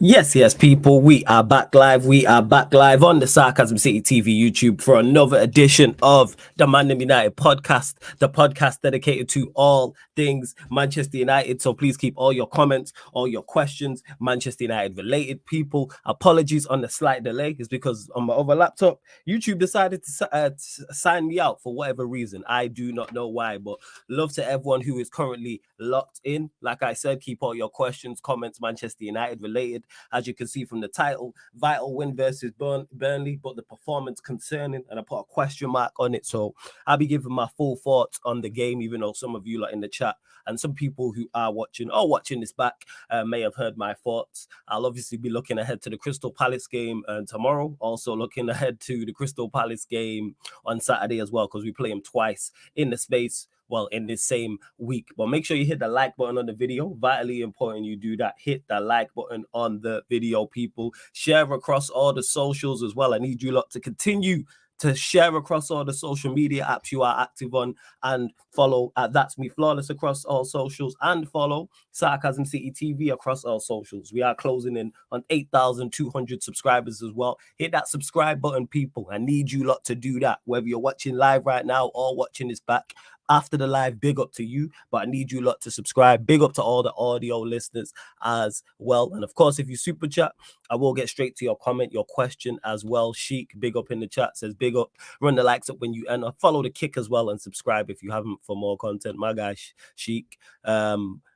Yes, people, we are back live. We are back live on the Sarcasm City TV YouTube for another edition of the ManDem United podcast, the podcast dedicated to all things Manchester United. So please keep all your comments, all your questions, Manchester United related. People, apologies on the slight delay. It's because on my other laptop, YouTube decided to sign me out for whatever reason. I do not know why, but love to everyone who is currently locked in. Like I said, keep all your questions, comments, Manchester United related. As you can see from the title, vital win versus Burnley, but the performance concerning, and I put a question mark on it. So I'll be giving my full thoughts on the game, even though some of you are in the chat and some people who are watching this back may have heard my thoughts. I'll obviously be looking ahead to the Crystal Palace game tomorrow, also looking ahead to the Crystal Palace game on Saturday as well, because we play them twice in the space in this same week. But make sure you hit the like button on the video. Vitally important you do that. Hit the like button on the video, people. Share across all the socials as well. I need you lot to continue to share across all the social media apps you are active on, and follow at That's Me Flawless across all socials, and follow Sarcasm City TV across all socials. We are closing in on 8,200 subscribers as well. Hit that subscribe button, people. I need you lot to do that, whether you're watching live right now or watching this back after the live. Big up to you, but I need you lot to subscribe. Big up to all the audio listeners as well. And of course, if you super chat, I will get straight to your comment, your question as well. Sheik, big up in the chat, says big up. Run the likes up when you enter. Follow the kick as well and subscribe if you haven't for more content. My guy, Sheik.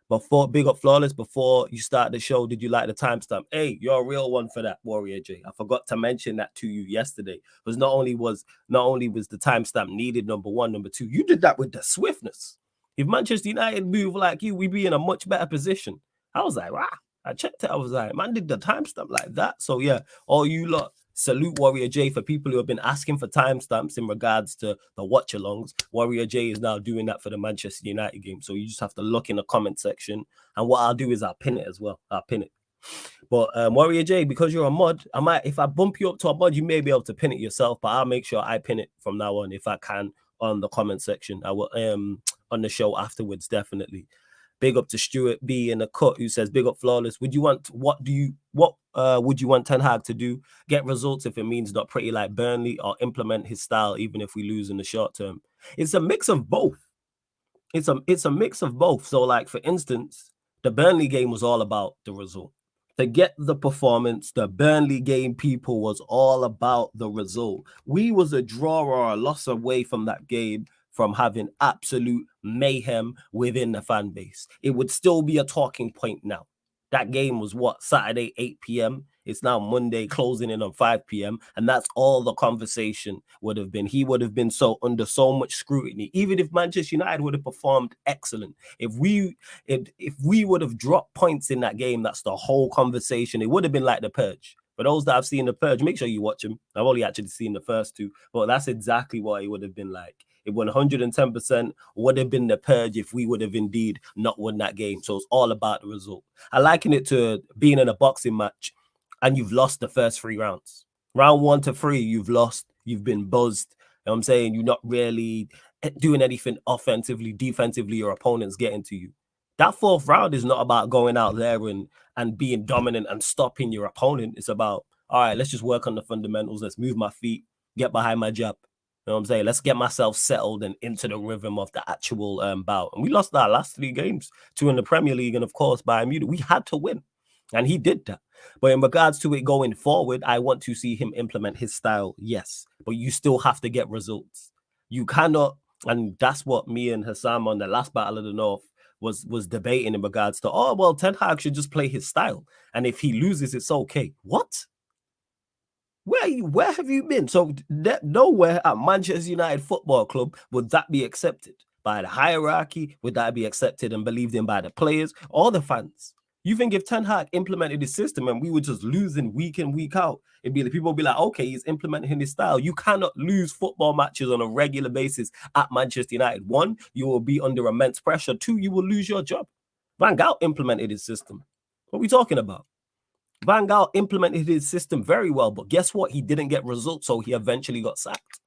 Before big up Flawless, before you start the show, did you like the timestamp? Hey, you're a real one for that, Warrior J. I forgot to mention that to you yesterday. Because not only was the timestamp needed, number one, number two, you did that with the swiftness. If Manchester United move like you, we'd be in a much better position. I was like, wow. I checked it. I was like, man, did the timestamp like that? So yeah, all you lot, salute Warrior J. For people who have been asking for timestamps in regards to the watch alongs, Warrior J is now doing that for the Manchester United game. So you just have to look in the comment section. And what I'll do is I'll pin it as well. I'll pin it. But Warrior J, because you're a mod, I might, if I bump you up to a mod, you may be able to pin it yourself. But I'll make sure I pin it from now on if I can on the comment section. I will on the show afterwards, definitely. Big up to Stuart B in the cut, who says, big up Flawless. What would you want Ten Hag to do? Get results if it means not pretty like Burnley, or implement his style even if we lose in the short term? It's a mix of both. It's a mix of both. So, like, for instance, the Burnley game was all about the result. To get the performance, the Burnley game, people, was all about the result. We was a draw or a loss away from that game from having absolute mayhem within the fan base. It would still be a talking point now. That game was Saturday, 8 p.m. It's now Monday, closing in on 5 p.m. And that's all the conversation would have been. He would have been under so much scrutiny. Even if Manchester United would have performed excellent, if we would have dropped points in that game, that's the whole conversation. It would have been like the Purge. For those that have seen the Purge, make sure you watch them. I've only actually seen the first two, but that's exactly what it would have been like. It 110% would have been the Purge if we would have indeed not won that game. So it's all about the result. I liken it to being in a boxing match and you've lost the first 3 rounds. Round 1 to 3, you've lost. You've been buzzed. You know what I'm saying? You're not really doing anything offensively, defensively. Your opponent's getting to you. That 4th round is not about going out there and being dominant and stopping your opponent. It's about, all right, let's just work on the fundamentals. Let's move my feet, get behind my jab. You know what I'm saying? Let's get myself settled and into the rhythm of the actual bout. And we lost our last 3 games, 2 in the Premier League, and of course, Bayern Munich. We had to win, and he did that. But in regards to it going forward, I want to see him implement his style, yes. But you still have to get results. You cannot, and that's what me and Hassam on the last Battle of the North was debating in regards to, Ten Hag should just play his style. And if he loses, it's okay. What? Where have you been? So nowhere at Manchester United Football Club would that be accepted by the hierarchy. Would that be accepted and believed in by the players or the fans? You think if Ten Hag implemented his system and we were just losing week in, week out, people would be like, okay, he's implementing his style. You cannot lose football matches on a regular basis at Manchester United. 1, you will be under immense pressure. 2, you will lose your job. Van Gaal implemented his system. What are we talking about? Van Gaal implemented his system very well, but guess what? He didn't get results, so he eventually got sacked.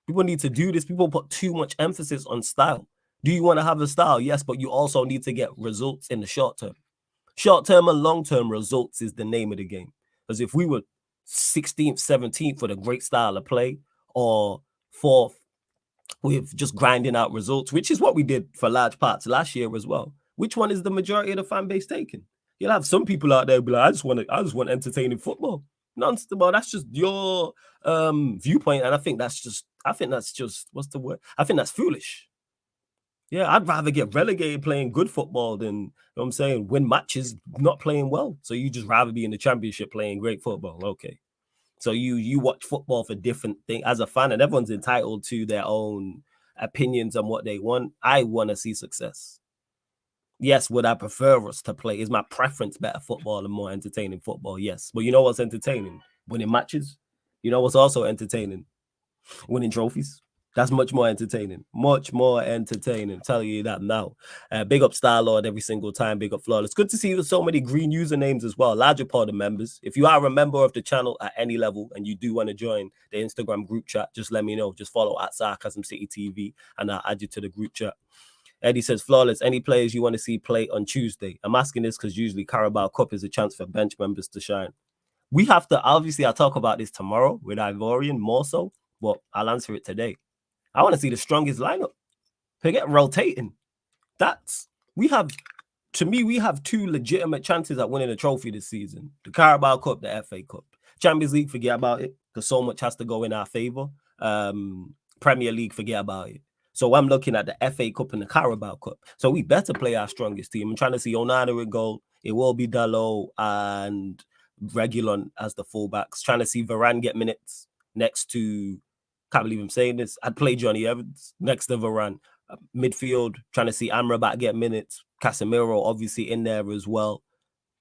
People need to do this. People put too much emphasis on style. Do you want to have a style? Yes, but you also need to get results in the short term. Short-term and long-term results is the name of the game. Because if we were 16th, 17th with a great style of play, or 4th with just grinding out results, which is what we did for large parts last year as well. Which one is the majority of the fan base taking? You'll have some people out there be like, I just want entertaining football. Nonsense. Well, that's just your viewpoint, and I think that's just what's the word? I think that's foolish. Yeah, I'd rather get relegated playing good football than, you know what I'm saying, win matches not playing well. So you just rather be in the championship playing great football. Okay. So you watch football for different things as a fan, and everyone's entitled to their own opinions on what they want. I want to see success. Yes, would I prefer us to play? Is my preference better football and more entertaining football? Yes. But you know what's entertaining? Winning matches. You know what's also entertaining? Winning trophies. That's much more entertaining. Much more entertaining. Tell you that now. Big up Star Lord every single time. Big up Flawless. Good to see you with so many green usernames as well. Larger part of members. If you are a member of the channel at any level and you do want to join the Instagram group chat, just let me know. Just follow at Sarcasm City TV and I'll add you to the group chat. Eddie says, Flawless, any players you want to see play on Tuesday? I'm asking this because usually Carabao Cup is a chance for bench members to shine. We have to, obviously, I'll talk about this tomorrow with Ivorian more so, but I'll answer it today. I want to see the strongest lineup. Forget rotating. We have two legitimate chances at winning a trophy this season. The Carabao Cup, the FA Cup. Champions League, forget about it, because so much has to go in our favor. Premier League, forget about it. So I'm looking at the FA Cup and the Carabao Cup. So we better play our strongest team. I'm trying to see Onana in goal. It will be Dalot and Reguilon as the fullbacks. Trying to see Varane get minutes next to, can't believe I'm saying this, I'd play Johnny Evans next to Varane. Midfield, trying to see Amrabat get minutes. Casemiro obviously in there as well.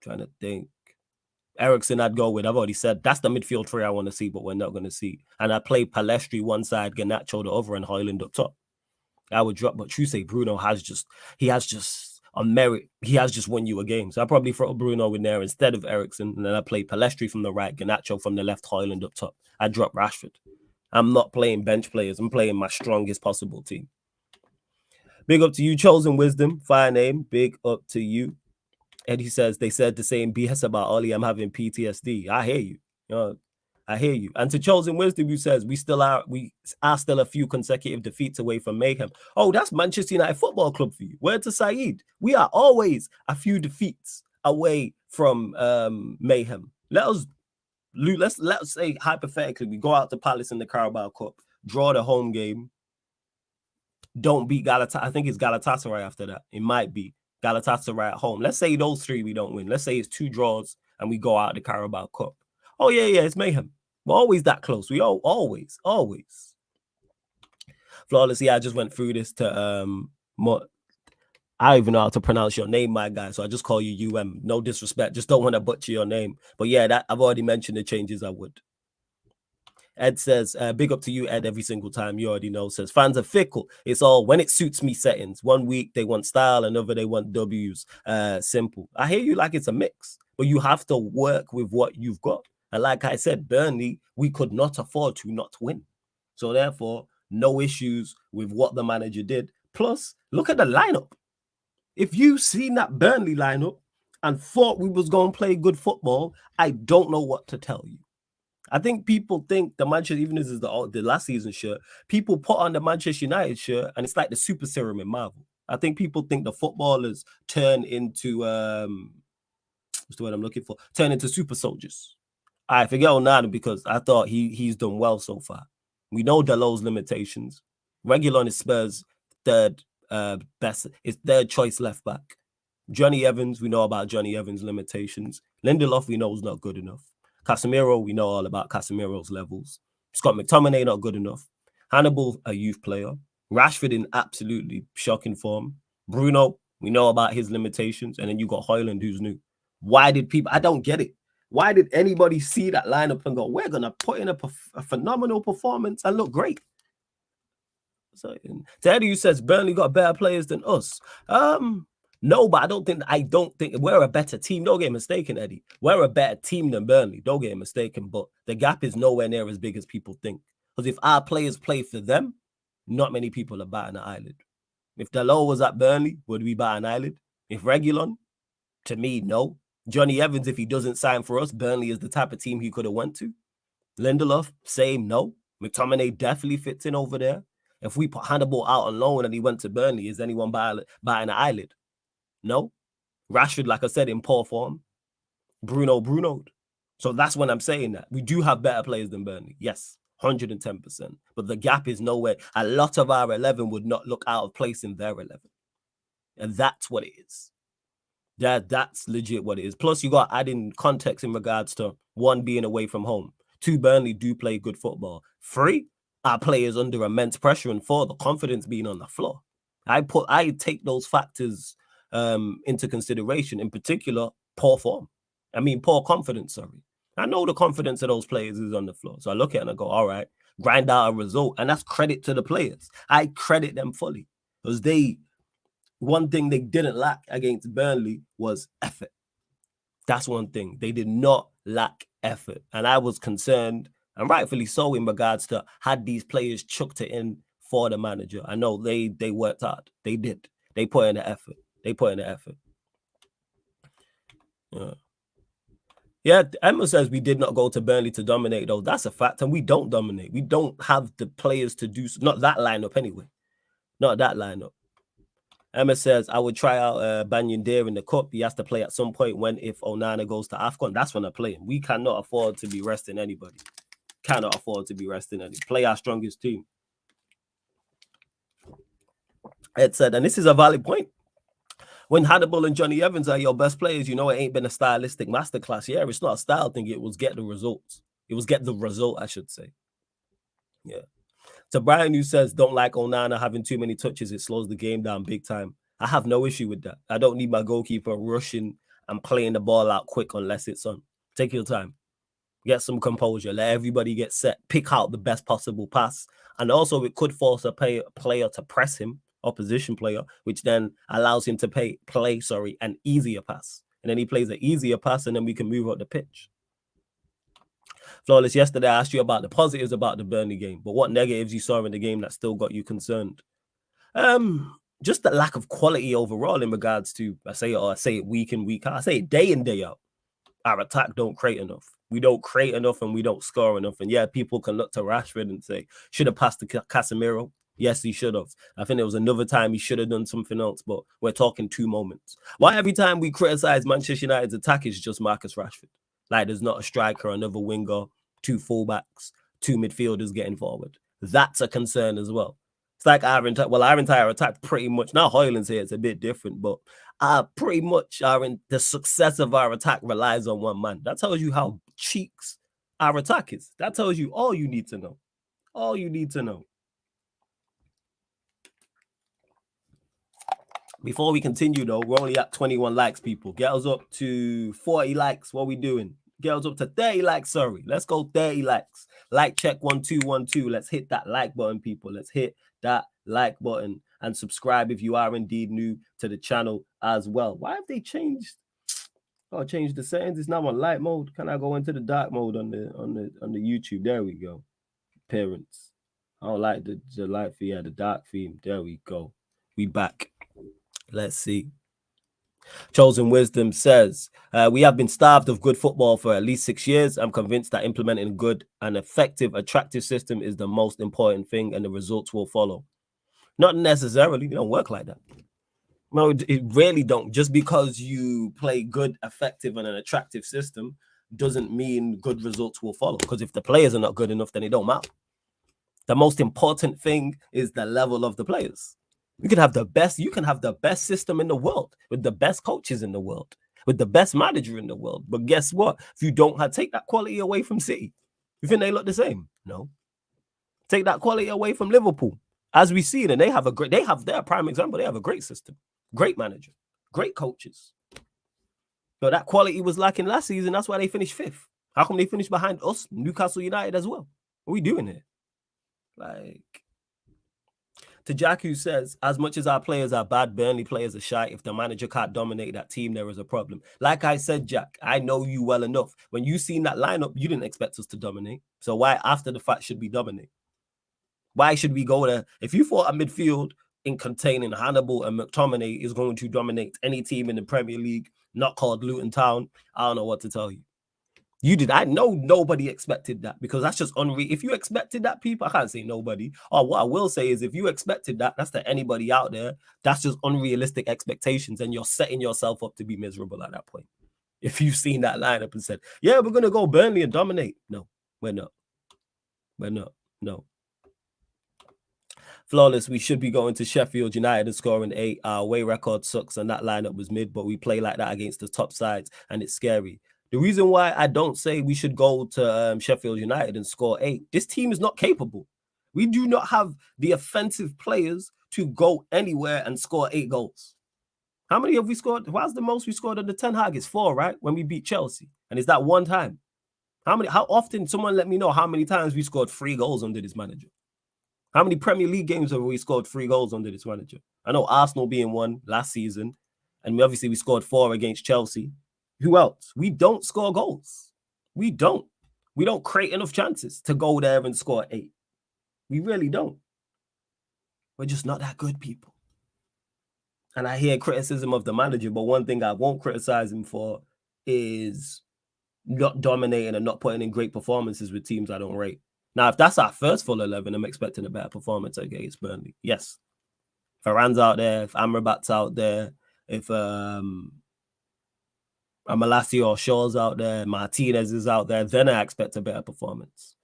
Trying to think. Eriksen I'd go with. I've already said that's the midfield three I want to see, but we're not going to see. And I play Palestri one side, Garnacho the other, and Højlund up top. I would drop, but Tuesday Bruno has just on merit, he has just won you a game. So I probably throw Bruno in there instead of Eriksen, and then I play Palestri from the right, Garnacho from the left, Højlund up top. I drop Rashford. I'm not playing bench players. I'm playing my strongest possible team. Big up to you, Chosen Wisdom. Fire name. Big up to you. Eddie says, they said the same BS about Ollie. I'm having PTSD. I hear you. I hear you. And to Chosen Wisdom, who says we are still a few consecutive defeats away from mayhem. Oh, that's Manchester United Football Club for you. Word to Saeed. We are always a few defeats away from mayhem. Let's say hypothetically we go out to Palace in the Carabao Cup, draw the home game, don't beat Galatasaray. I think it's Galatasaray after that. It might be Galatasaray at home. Let's say those three we don't win. Let's say it's 2 draws and we go out the Carabao Cup. Oh yeah, it's mayhem. We're always that close. We always. Flawless. Yeah, I just went through this to I don't even know how to pronounce your name, my guy. So I just call you UM. No disrespect. Just don't want to butcher your name. But yeah, that I've already mentioned the changes I would. Ed says, big up to you, Ed, every single time. You already know. Says, fans are fickle. It's all when it suits me settings. One week they want style, another they want W's. Simple. I hear you like it's a mix, but you have to work with what you've got. And like I said, Burnley, we could not afford to not win. So therefore, no issues with what the manager did. Plus, look at the lineup. If you've seen that Burnley lineup and thought we was going to play good football, I don't know what to tell you. I think people think the Manchester, even as the last season shirt, people put on the Manchester United shirt and it's like the super serum in Marvel. I think people think the footballers turn into, what's the word I'm looking for? Turn into super soldiers. I forget Onana because I thought he's done well so far. We know Dalot's limitations. Reguilon is Spurs' third best, his third choice left back. Johnny Evans, we know about Johnny Evans' limitations. Lindelof, we know is not good enough. Casemiro, we know all about Casemiro's levels. Scott McTominay, not good enough. Hannibal, a youth player. Rashford in absolutely shocking form. Bruno, we know about his limitations. And then you got Højlund, who's new. Why did people, I don't get it. Why did anybody see that lineup and go, we're going to put in a phenomenal performance and look great? So, Teddy says Burnley got better players than us. No, but I don't think we're a better team. Don't get mistaken, Eddie. We're a better team than Burnley. Don't get mistaken. But the gap is nowhere near as big as people think. Because if our players play for them, not many people are batting an eyelid. If Dalot was at Burnley, would we bat an eyelid? If Reguilon, To me, no. Johnny Evans, if he doesn't sign for us, Burnley is the type of team he could have went to. Lindelof, same, no. McTominay definitely fits in over there. If we put Hannibal out on loan and he went to Burnley, is anyone batting an eyelid? No. Rashford, like I said, in poor form. Bruno'd. So that's when I'm saying that. We do have better players than Burnley. Yes, 110%. But the gap is nowhere. A lot of our 11 would not look out of place in their 11. And that's what it is. That's legit what it is. Plus, you got adding context in regards to 1, being away from home. 2, Burnley do play good football. 3, our players under immense pressure. And 4, the confidence being on the floor. I take those factors into consideration. In particular, poor confidence, sorry. I know the confidence of those players is on the floor. So I look at it and I go, all right, grind out a result. And that's credit to the players. I credit them fully. Because one thing they didn't lack against Burnley was effort. That's one thing. They did not lack effort. And I was concerned, and rightfully so, in regards to had these players chucked it in for the manager. I know they worked hard. They did. They put in the effort. Yeah, Emma says we did not go to Burnley to dominate, though. That's a fact, and we don't dominate. We don't have the players to do so. Not that lineup, anyway. Not that lineup. Emma says, I would try out Banyan Deer in the cup. He has to play at some point if Onana goes to AFCON. That's when I play him. We cannot afford to be resting anybody. Play our strongest team. Ed said, and this is a valid point. When Hannibal and Johnny Evans are your best players, it ain't been a stylistic masterclass. Yeah, it's not a style thing. It was get the results. It was get the result, I should say. Yeah. To Brian, who says, don't like Onana having too many touches, it slows the game down big time. I have no issue with that. I don't need my goalkeeper rushing and playing the ball out quick unless it's on. Take your time. Get some composure. Let everybody get set. Pick out the best possible pass. And also, it could force a player to press him, opposition player, which then allows him to play an easier pass. And then he plays an easier pass, and then we can move up the pitch. Flawless, yesterday I asked you about the positives about the Burnley game, but what negatives you saw in the game that still got you concerned? Just the lack of quality overall in regards to, I say it week in, week out. I say it day in, day out. Our attack don't create enough. We don't create enough and we don't score enough. And yeah, people can look to Rashford and say, should have passed to Casemiro. Yes, he should have. I think there was another time he should have done something else, but we're talking 2 moments. Why every time we criticize Manchester United's attack is just Marcus Rashford? Like there's not a striker, another winger, 2 fullbacks, 2 midfielders getting forward. That's a concern as well. It's like our entire attack pretty much, now Hoyland's here, it's a bit different, but pretty much the success of our attack relies on one man. That tells you how cheeks our attack is. That tells you all you need to know. All you need to know. Before we continue, though, we're only at 21 likes, people. Get us up to 40 likes. What are we doing? Get us up to 30 likes, sorry. Let's go 30 likes. Like check 1 2 1 2. Let's hit that like button, people. Let's hit that like button and subscribe if you are indeed new to the channel as well. Why have they changed? Oh, change the settings. It's now on light mode. Can I go into the dark mode on the YouTube? There we go. Appearance. I don't like the light theme. Yeah, the dark theme. There we go. We back. Let's see. Chosen Wisdom says, we have been starved of good football for at least 6 years. I'm convinced that implementing a good and effective, attractive system is the most important thing and the results will follow. Not necessarily. It don't work like that. No, it really don't. Just because you play good, effective, and an attractive system doesn't mean good results will follow. Because if the players are not good enough, then it don't matter. The most important thing is the level of the players. You can have the best system in the world with the best coaches in the world, with the best manager in the world. But guess what? If you don't take that quality away from City, you think they look the same? No. Take that quality away from Liverpool. As we see, and they're a prime example. They have a great system, great manager, great coaches. But that quality was lacking last season. That's why they finished 5th. How come they finished behind us, Newcastle United as well? What are we doing here? To Jack, who says, as much as our players are bad, Burnley players are shy. If the manager can't dominate that team, there is a problem. Like I said, Jack, I know you well enough. When you seen that lineup, you didn't expect us to dominate. So why after the fact should we dominate? Why should we go there? If you thought a midfield in containing Hannibal and McTominay is going to dominate any team in the Premier League, not called Luton Town. I don't know what to tell you. You did. I know nobody expected that, because that's just unreal. If you expected that, people, I can't say nobody. Or what I will say is, if you expected that, that's to anybody out there, that's just unrealistic expectations, and you're setting yourself up to be miserable at that point. If you've seen that lineup and said, yeah, we're going to go Burnley and dominate. No, we're not. We're not. No. Flawless, we should be going to Sheffield United and scoring 8. Our away record sucks, and that lineup was mid, but we play like that against the top sides, and it's scary. The reason why I don't say we should go to Sheffield United and score 8, this team is not capable. We do not have the offensive players to go anywhere and score 8 goals. How many have we scored? What's the most we scored under Ten Hag? It's 4, right? When we beat Chelsea. And is that one time? How often, someone let me know how many times we scored 3 goals under this manager? How many Premier League games have we scored 3 goals under this manager? I know Arsenal being one last season, and we scored 4 against Chelsea. Who else? We don't score goals. We don't. We don't create enough chances to go there and score 8. We really don't. We're just not that good, people. And I hear criticism of the manager, but one thing I won't criticize him for is not dominating and not putting in great performances with teams I don't rate. Now, if that's our first full 11, I'm expecting a better performance against Burnley. Yes. If Varane's out there, if Amrabat's out there, if Amalassi or Shaw's out there, Martinez is out there, then I expect a better performance.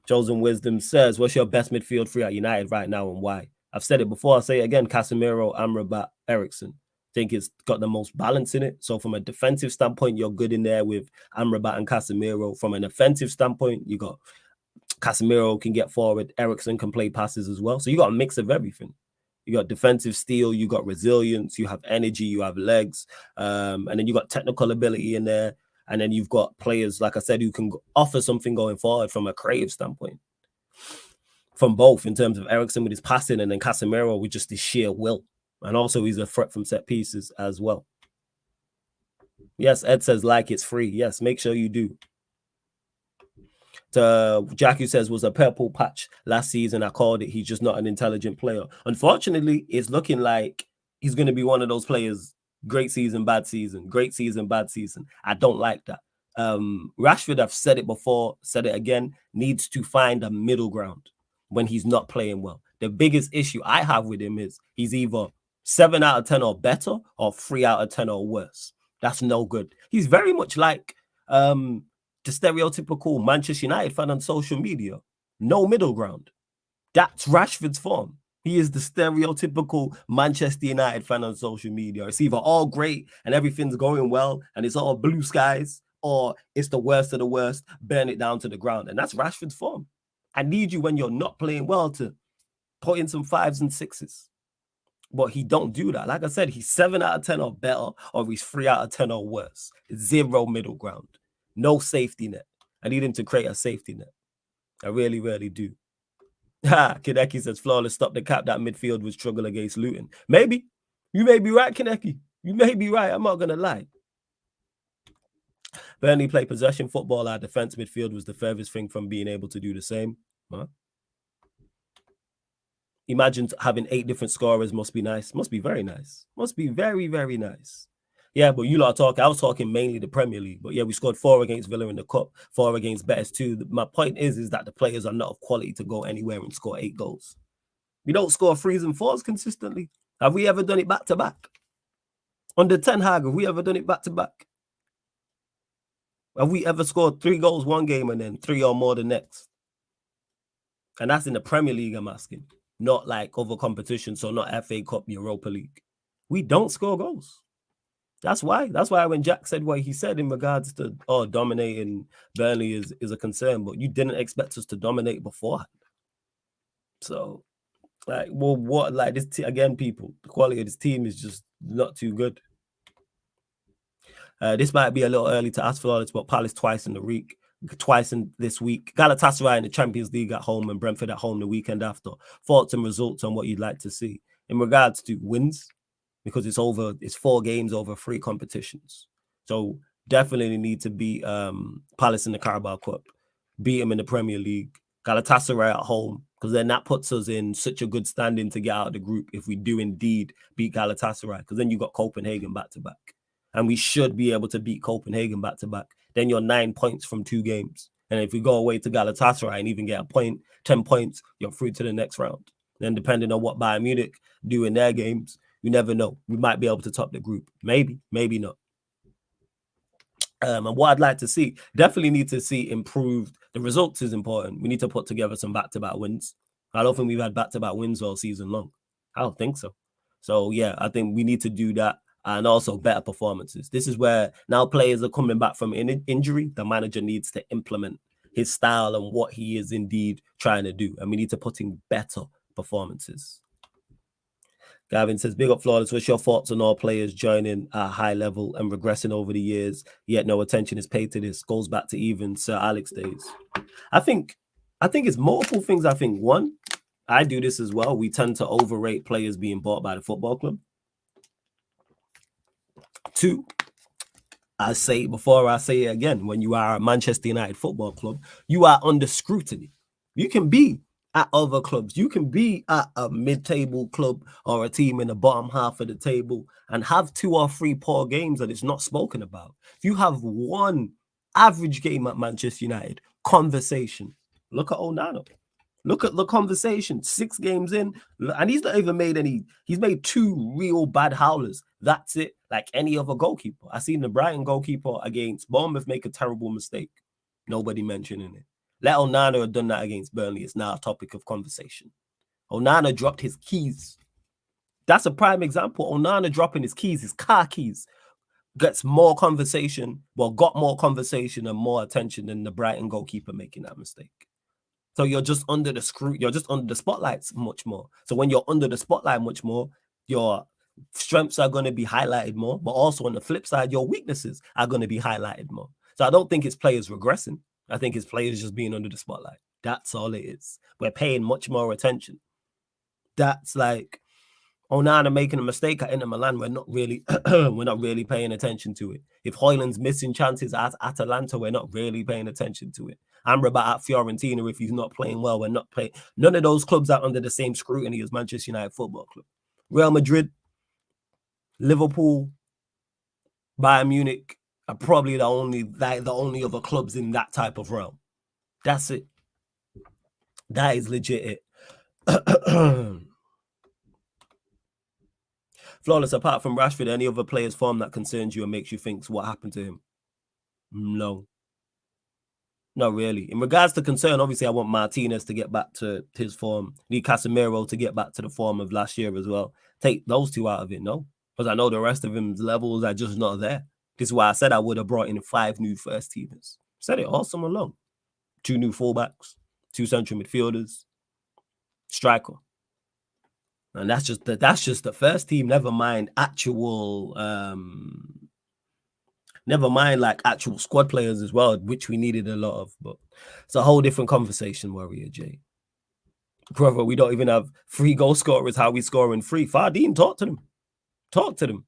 Chosen Wisdom says, what's your best midfield 3 at United right now and why? I've said it before, I'll say it again, Casemiro, Amrabat, Eriksen. I think it's got the most balance in it. So from a defensive standpoint, you're good in there with Amrabat and Casemiro. From an offensive standpoint, you got Casemiro can get forward, Eriksen can play passes as well. So you got a mix of everything. You got defensive steel, you got resilience, you have energy, you have legs, and then you got technical ability in there. And then you've got players, like I said, who can offer something going forward from a creative standpoint. From both, in terms of Eriksen with his passing, and then Casemiro with just his sheer will. And also he's a threat from set pieces as well. Yes, Ed says like it's free. Yes, make sure you do. Jackie says, was a purple patch last season. I called it. He's just not an intelligent player. Unfortunately, it's looking like he's going to be one of those players. Great season, bad season. Great season, bad season. I don't like that. Rashford, I've said it before, said it again, needs to find a middle ground when he's not playing well. The biggest issue I have with him is he's either 7 out of 10 or better, or 3 out of 10 or worse. That's no good. He's very much like the stereotypical Manchester United fan on social media. No middle ground. That's Rashford's form. He is the stereotypical Manchester United fan on social media. It's either all great and everything's going well and it's all blue skies, or it's the worst of the worst, burn it down to the ground. And that's Rashford's form. I need you when you're not playing well to put in some 5s and 6s. But he don't do that. Like I said, he's 7 out of 10 or better, or he's 3 out of 10 or worse. 0 middle ground. No safety net. I need him to create a safety net. I really, really do. Kaneki says, flawless, stop the cap. That midfield would struggle against Luton. Maybe. You may be right, Kaneki. You may be right. I'm not going to lie. Burnley play possession football. Our defense midfield was the furthest thing from being able to do the same. Huh? Imagine having 8 different scorers. Must be nice. Must be very nice. Must be very, very nice. Yeah, but you lot are talking. I was talking mainly the Premier League. But yeah, we scored 4 against Villa in the Cup, 4 against Betis too. My point is that the players are not of quality to go anywhere and score 8 goals. We don't score 3s and 4s consistently. Have we ever done it back to back? Under Ten Hag, have we ever done it back to back? Have we ever scored 3 goals one game and then 3 or more the next? And that's in the Premier League, I'm asking. Not like other competitions, so not FA Cup, Europa League. We don't score goals. That's why. That's why when Jack said what he said in regards to dominating Burnley is a concern, but you didn't expect us to dominate beforehand. So, like, well, what, like this again, people, the quality of this team is just not too good. This might be a little early to ask for this, but Palace twice in this week. Galatasaray in the Champions League at home and Brentford at home the weekend after. Thoughts and results on what you'd like to see in regards to wins, because it's 4 games over 3 competitions. So definitely need to beat Palace in the Carabao Cup, beat them in the Premier League, Galatasaray at home, because then that puts us in such a good standing to get out of the group if we do indeed beat Galatasaray, because then you got Copenhagen back to back. and we should be able to beat Copenhagen back to back. Then you're 9 points from 2 games. And if we go away to Galatasaray and even get a point, 10 points, you're through to the next round. Then depending on what Bayern Munich do in their games, you never know. We might be able to top the group. Maybe, maybe not. And what I'd like to see, definitely need to see improved. The results is important. We need to put together some back-to-back wins. I don't think we've had back-to-back wins all season long. I don't think so. So, yeah, I think we need to do that. And also better performances. This is where now players are coming back from injury. The manager needs to implement his style and what he is indeed trying to do. And we need to put in better performances. Gavin says, big up Flawless. What's your thoughts on all players joining at a high level and regressing over the years, yet no attention is paid to this? Goes back to even Sir Alex days. I think it's multiple things. I think, one, I do this as well. We tend to overrate players being bought by the football club. 2, I say it before, I say it again. When you are a Manchester United football club, you are under scrutiny. You can be at other clubs. You can be at a mid-table club or a team in the bottom half of the table and have 2 or 3 poor games and it's not spoken about. If you have one average game at Manchester United, conversation. Look at Onana. Look at the conversation. 6 games in, and he's not even made any. He's made 2 real bad howlers. That's it. Like any other goalkeeper. I seen the Brighton goalkeeper against Bournemouth make a terrible mistake. Nobody mentioning it. Let Onana have done that against Burnley. It's now a topic of conversation. Onana dropped his keys. That's a prime example. Onana dropping his keys, his car keys, gets more conversation. Well, got more conversation and more attention than the Brighton goalkeeper making that mistake. So you're just under the you're just under the spotlights much more. So when you're under the spotlight much more, your strengths are going to be highlighted more, but also on the flip side, your weaknesses are going to be highlighted more. So I don't think it's players regressing. I think it's players just being under the spotlight. That's all it is. We're paying much more attention. That's like Onana making a mistake at Inter Milan. We're not really paying attention to it. If Højlund's missing chances at Atalanta, we're not really paying attention to it. Amrabat at Fiorentina, if he's not playing well, we're not playing. None of those clubs are under the same scrutiny as Manchester United Football Club. Real Madrid, Liverpool, Bayern Munich are probably the only other clubs in that type of realm. That's it. That is legit it. Flawless, apart from Rashford, any other player's form that concerns you and makes you think what happened to him? No. Not really. In regards to concern, obviously, I want Martinez to get back to his form. Need Casemiro to get back to the form of last year as well. Take those 2 out of it, no? Because I know the rest of him's levels are just not there. This is why I said I would have brought in 5 new first teamers. Said it all summer long. 2 new fullbacks, 2 central midfielders, striker. And that's just the first team. Never mind actual like actual squad players as well, which we needed a lot of. But it's a whole different conversation, Warrior J. Brother, we don't even have 3 goal scorers. How we scoring 3? Fardine, talk to them. Talk to them.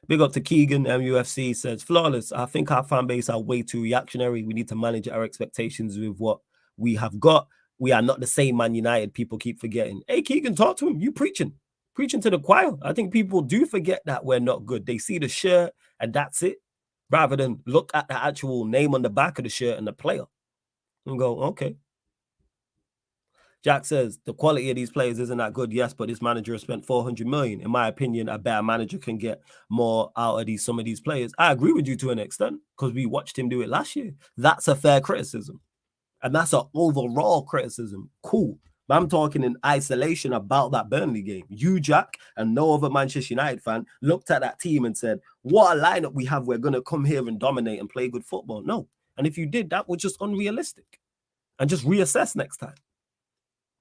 Big up to Keegan. MUFC says, Flawless, I think our fan base are way too reactionary. We need to manage our expectations with what we have got. We are not the same Man United. People keep forgetting. Hey, Keegan, talk to him. You preaching to the choir. I think people do forget that we're not good. They see the shirt and that's it, rather than look at the actual name on the back of the shirt and the player and go, okay. Jack says, the quality of these players isn't that good. Yes, but this manager has spent 400 million. In my opinion, a better manager can get more out of some of these players. I agree with you to an extent because we watched him do it last year. That's a fair criticism. And that's an overall criticism. Cool. But I'm talking in isolation about that Burnley game. You, Jack, and no other Manchester United fan looked at that team and said, what a lineup we have. We're going to come here and dominate and play good football. No. And if you did, that was just unrealistic. And just reassess next time.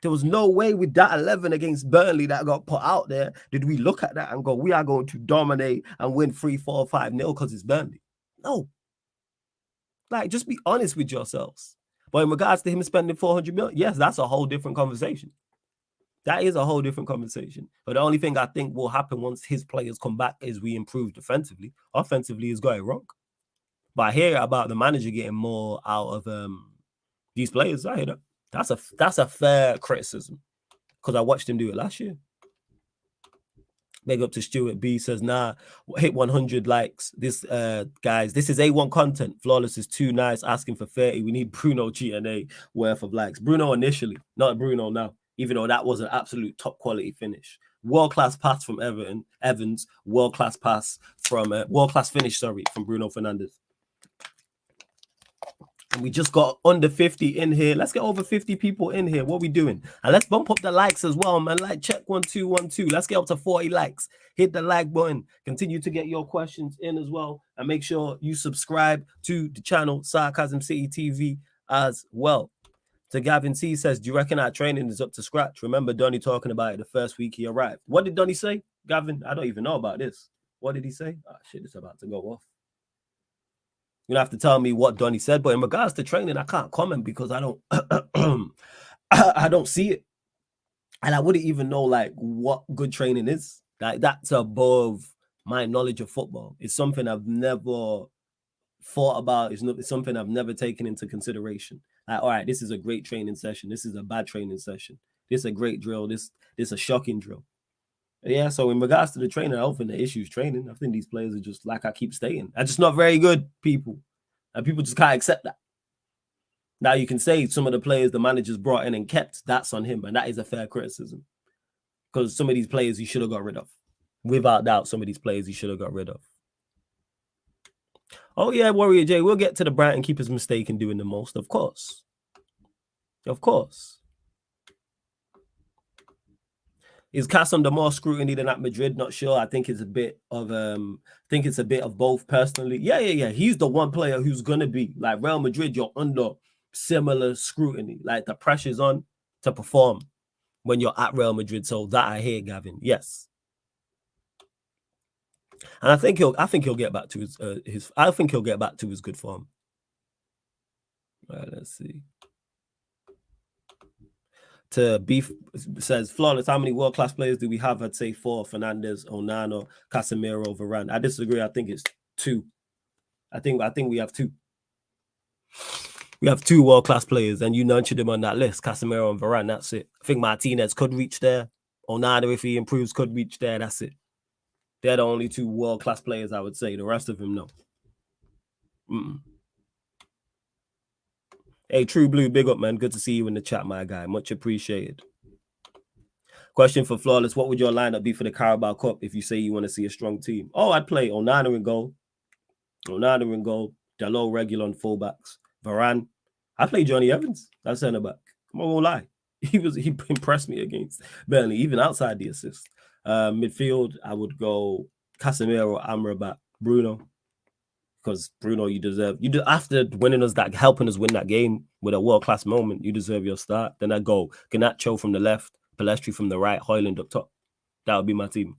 There was no way with that 11 against Burnley that got put out there did we look at that and go, we are going to dominate and win 3-4-5-0 because it's Burnley. No. Like, just be honest with yourselves. But in regards to him spending 400 million, yes, that's a whole different conversation. That is a whole different conversation. But the only thing I think will happen once his players come back is we improve defensively. Offensively is going wrong. But I hear about the manager getting more out of these players. I hear that. That's a fair criticism because I watched him do it last year. Big up to Stuart B says, nah, hit 100 likes. This guys, this is A1 content. Flawless is too nice, asking for 30. We need Bruno GNA worth of likes. Bruno initially, not Bruno now, even though that was an absolute top quality finish. World-class pass from Evans, world-class pass from world-class finish, sorry, from Bruno Fernandes. And we just got under 50 in here. Let's get over 50 people in here. What are we doing? And let's bump up the likes as well, man. Like, check 1 2 1 2. Let's get up to 40 likes. Hit the like button. Continue to get your questions in as well. And make sure you subscribe to the channel, Sarcasm City TV, as well. So Gavin C says, do you reckon our training is up to scratch? Remember Donny talking about it the first week he arrived. What did Donny say? Gavin, I don't even know about this. What did he say? Oh, shit, it's about to go off. You don't have to tell me what Donny said, but in regards to training, I can't comment because I don't I don't see it. And I wouldn't even know like what good training is. Like that's above my knowledge of football. It's something I've never thought about. It's something I've never taken into consideration. Like, all right, this is a great training session. This is a bad training session. This is a great drill. This is a shocking drill. Yeah, so in regards to the training, I don't think the issue is training. I think these players are just, like I keep stating, are just not very good people. And people just can't accept that. Now, you can say some of the players the managers brought in and kept, that's on him. And that is a fair criticism. Because some of these players he should have got rid of. Without doubt, some of these players he should have got rid of. Oh, yeah, Warrior J, we'll get to the Brighton keeper's mistake in doing the most. Of course. Of course. Is Cass under more scrutiny than at Madrid? Not sure. I think it's a bit of both personally. Yeah. He's the one player who's gonna be like Real Madrid. You're under similar scrutiny. Like the pressure's on to perform when you're at Real Madrid. So that I hear, Gavin. Yes. And I think he'll get back to his good form. All right, let's see. To Beef says, Flawless, how many world-class players do we have? I'd say 4, Fernandes, Onana, Casemiro, Varane. I disagree. I think it's 2. I think we have 2. We have 2 world-class players, and you nurtured them on that list, Casemiro and Varane. That's it. I think Martinez could reach there. Onana, if he improves, could reach there. That's it. They're the only 2 world-class players, I would say. The rest of them, no. Hey, True Blue, big up, man. Good to see you in the chat, my guy. Much appreciated. Question for Flawless. What would your lineup be for the Carabao Cup if you say you want to see a strong team? Oh, I'd play Onana in goal. Dalot regular on fullbacks. Varane. I play Johnny Evans. That's centre-back. I'm not gonna lie. He impressed me against Burnley, even outside the assist. Midfield, I would go Casemiro, Amrabat, Bruno. Because Bruno, after winning us that, helping us win that game with a world-class moment, you deserve your start. Then I go Garnacho from the left, Palestri from the right, Højlund up top. That would be my team.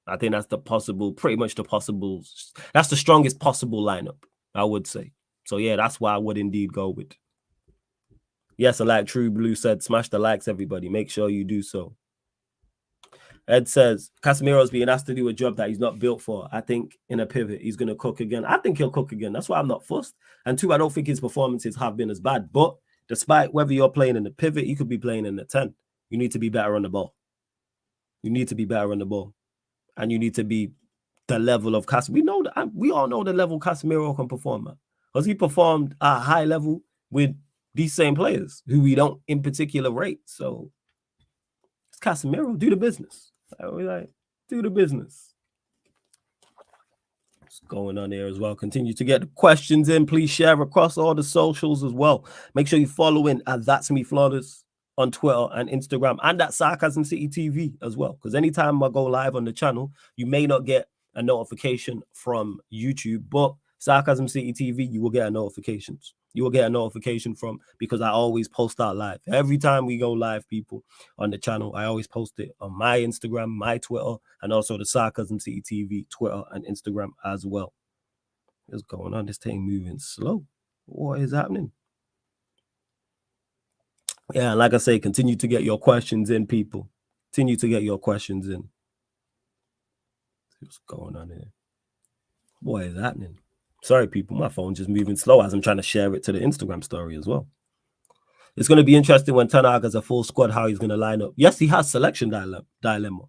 I think that's that's the strongest possible lineup, I would say. So yeah, that's why I would indeed go with. Yes, I like True Blue said, smash the likes, everybody. Make sure you do so. Ed says, Casemiro's being asked to do a job that he's not built for. I think in a pivot, he's going to cook again. I think he'll cook again. That's why I'm not fussed. And 2, I don't think his performances have been as bad. But despite whether you're playing in the pivot, you could be playing in the 10. You need to be better on the ball. And you need to be the level of Casemiro. We all know the level Casemiro can perform at. Because he performed at a high level with these same players who we don't in particular rate. So it's Casemiro. Do the business. Do the business. What's going on here as well? Continue to get the questions in. Please share across all the socials as well. Make sure you follow in at That's Me Flawless on Twitter and Instagram, and at Sarcasm City TV as well. Because anytime I go live on the channel, you may not get a notification from YouTube, but Sarcasm City TV, you will get a notification. You will get a notification from, because I always post out live. Every time we go live, people, on the channel, I always post it on my Instagram, my Twitter, and also the Sarcasm City TV, Twitter, and Instagram as well. What's going on? This thing moving slow. What is happening? Yeah, like I say, continue to get your questions in, people. Continue to get your questions in. What's going on here? What is happening? Sorry, people, my phone's just moving slow as I'm trying to share it to the Instagram story as well. It's going to be interesting when Ten Hag has a full squad, how he's going to line up. Yes, he has selection dilemma.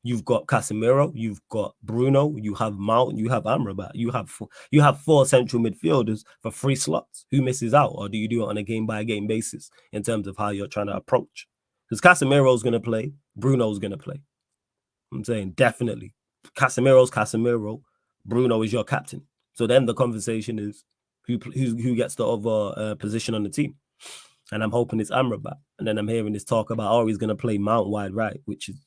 You've got Casemiro, you've got Bruno, you have Mount, you have Amrabat, you have 4 central midfielders for 3 slots. Who misses out, or do you do it on a game by game basis in terms of how you're trying to approach? Because Casemiro's going to play, Bruno's going to play. I'm saying definitely Casemiro's Casemiro, Bruno is your captain. So then the conversation is who gets the other position on the team. And I'm hoping it's Amrabat. And then I'm hearing this talk about, oh, he's going to play Mount wide right, which is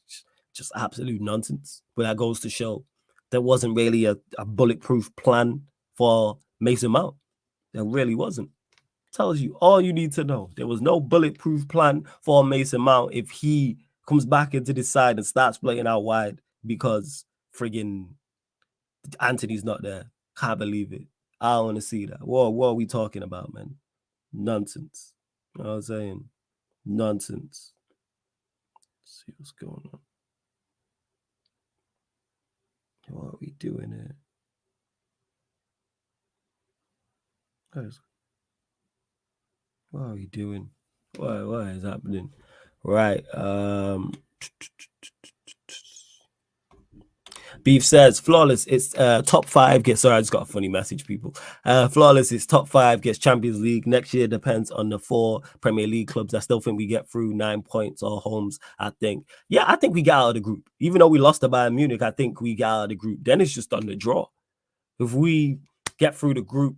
just absolute nonsense. But that goes to show there wasn't really a bulletproof plan for Mason Mount. There really wasn't. Tells you all you need to know. There was no bulletproof plan for Mason Mount if he comes back into this side and starts playing out wide because friggin' Anthony's not there. Can't believe it. I don't want to see that. What are we talking about, man? Nonsense. You know what I'm saying? Nonsense. Let's see what's going on. What are we doing here? What are we doing? What is happening? Right. Beef says flawless. It's top 5 gets. Sorry, I just got a funny message, people. Flawless. It's top 5 gets Champions League next year. Depends on the 4 Premier League clubs. I still think we get through 9 points or homes. I think. Yeah, I think we get out of the group. Even though we lost to Bayern Munich, I think we get out of the group. Then it's just on the draw. If we get through the group,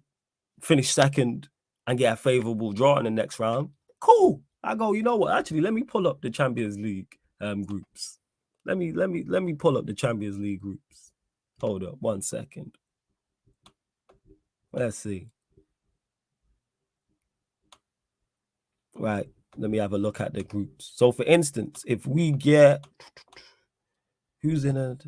finish second, and get a favorable draw in the next round, cool. I go. You know what? Actually, let me pull up the Champions League groups. Let me pull up the Champions League groups. Hold up 1 second. Let's see. Right. Let me have a look at the groups. So for instance, if we get who's in it?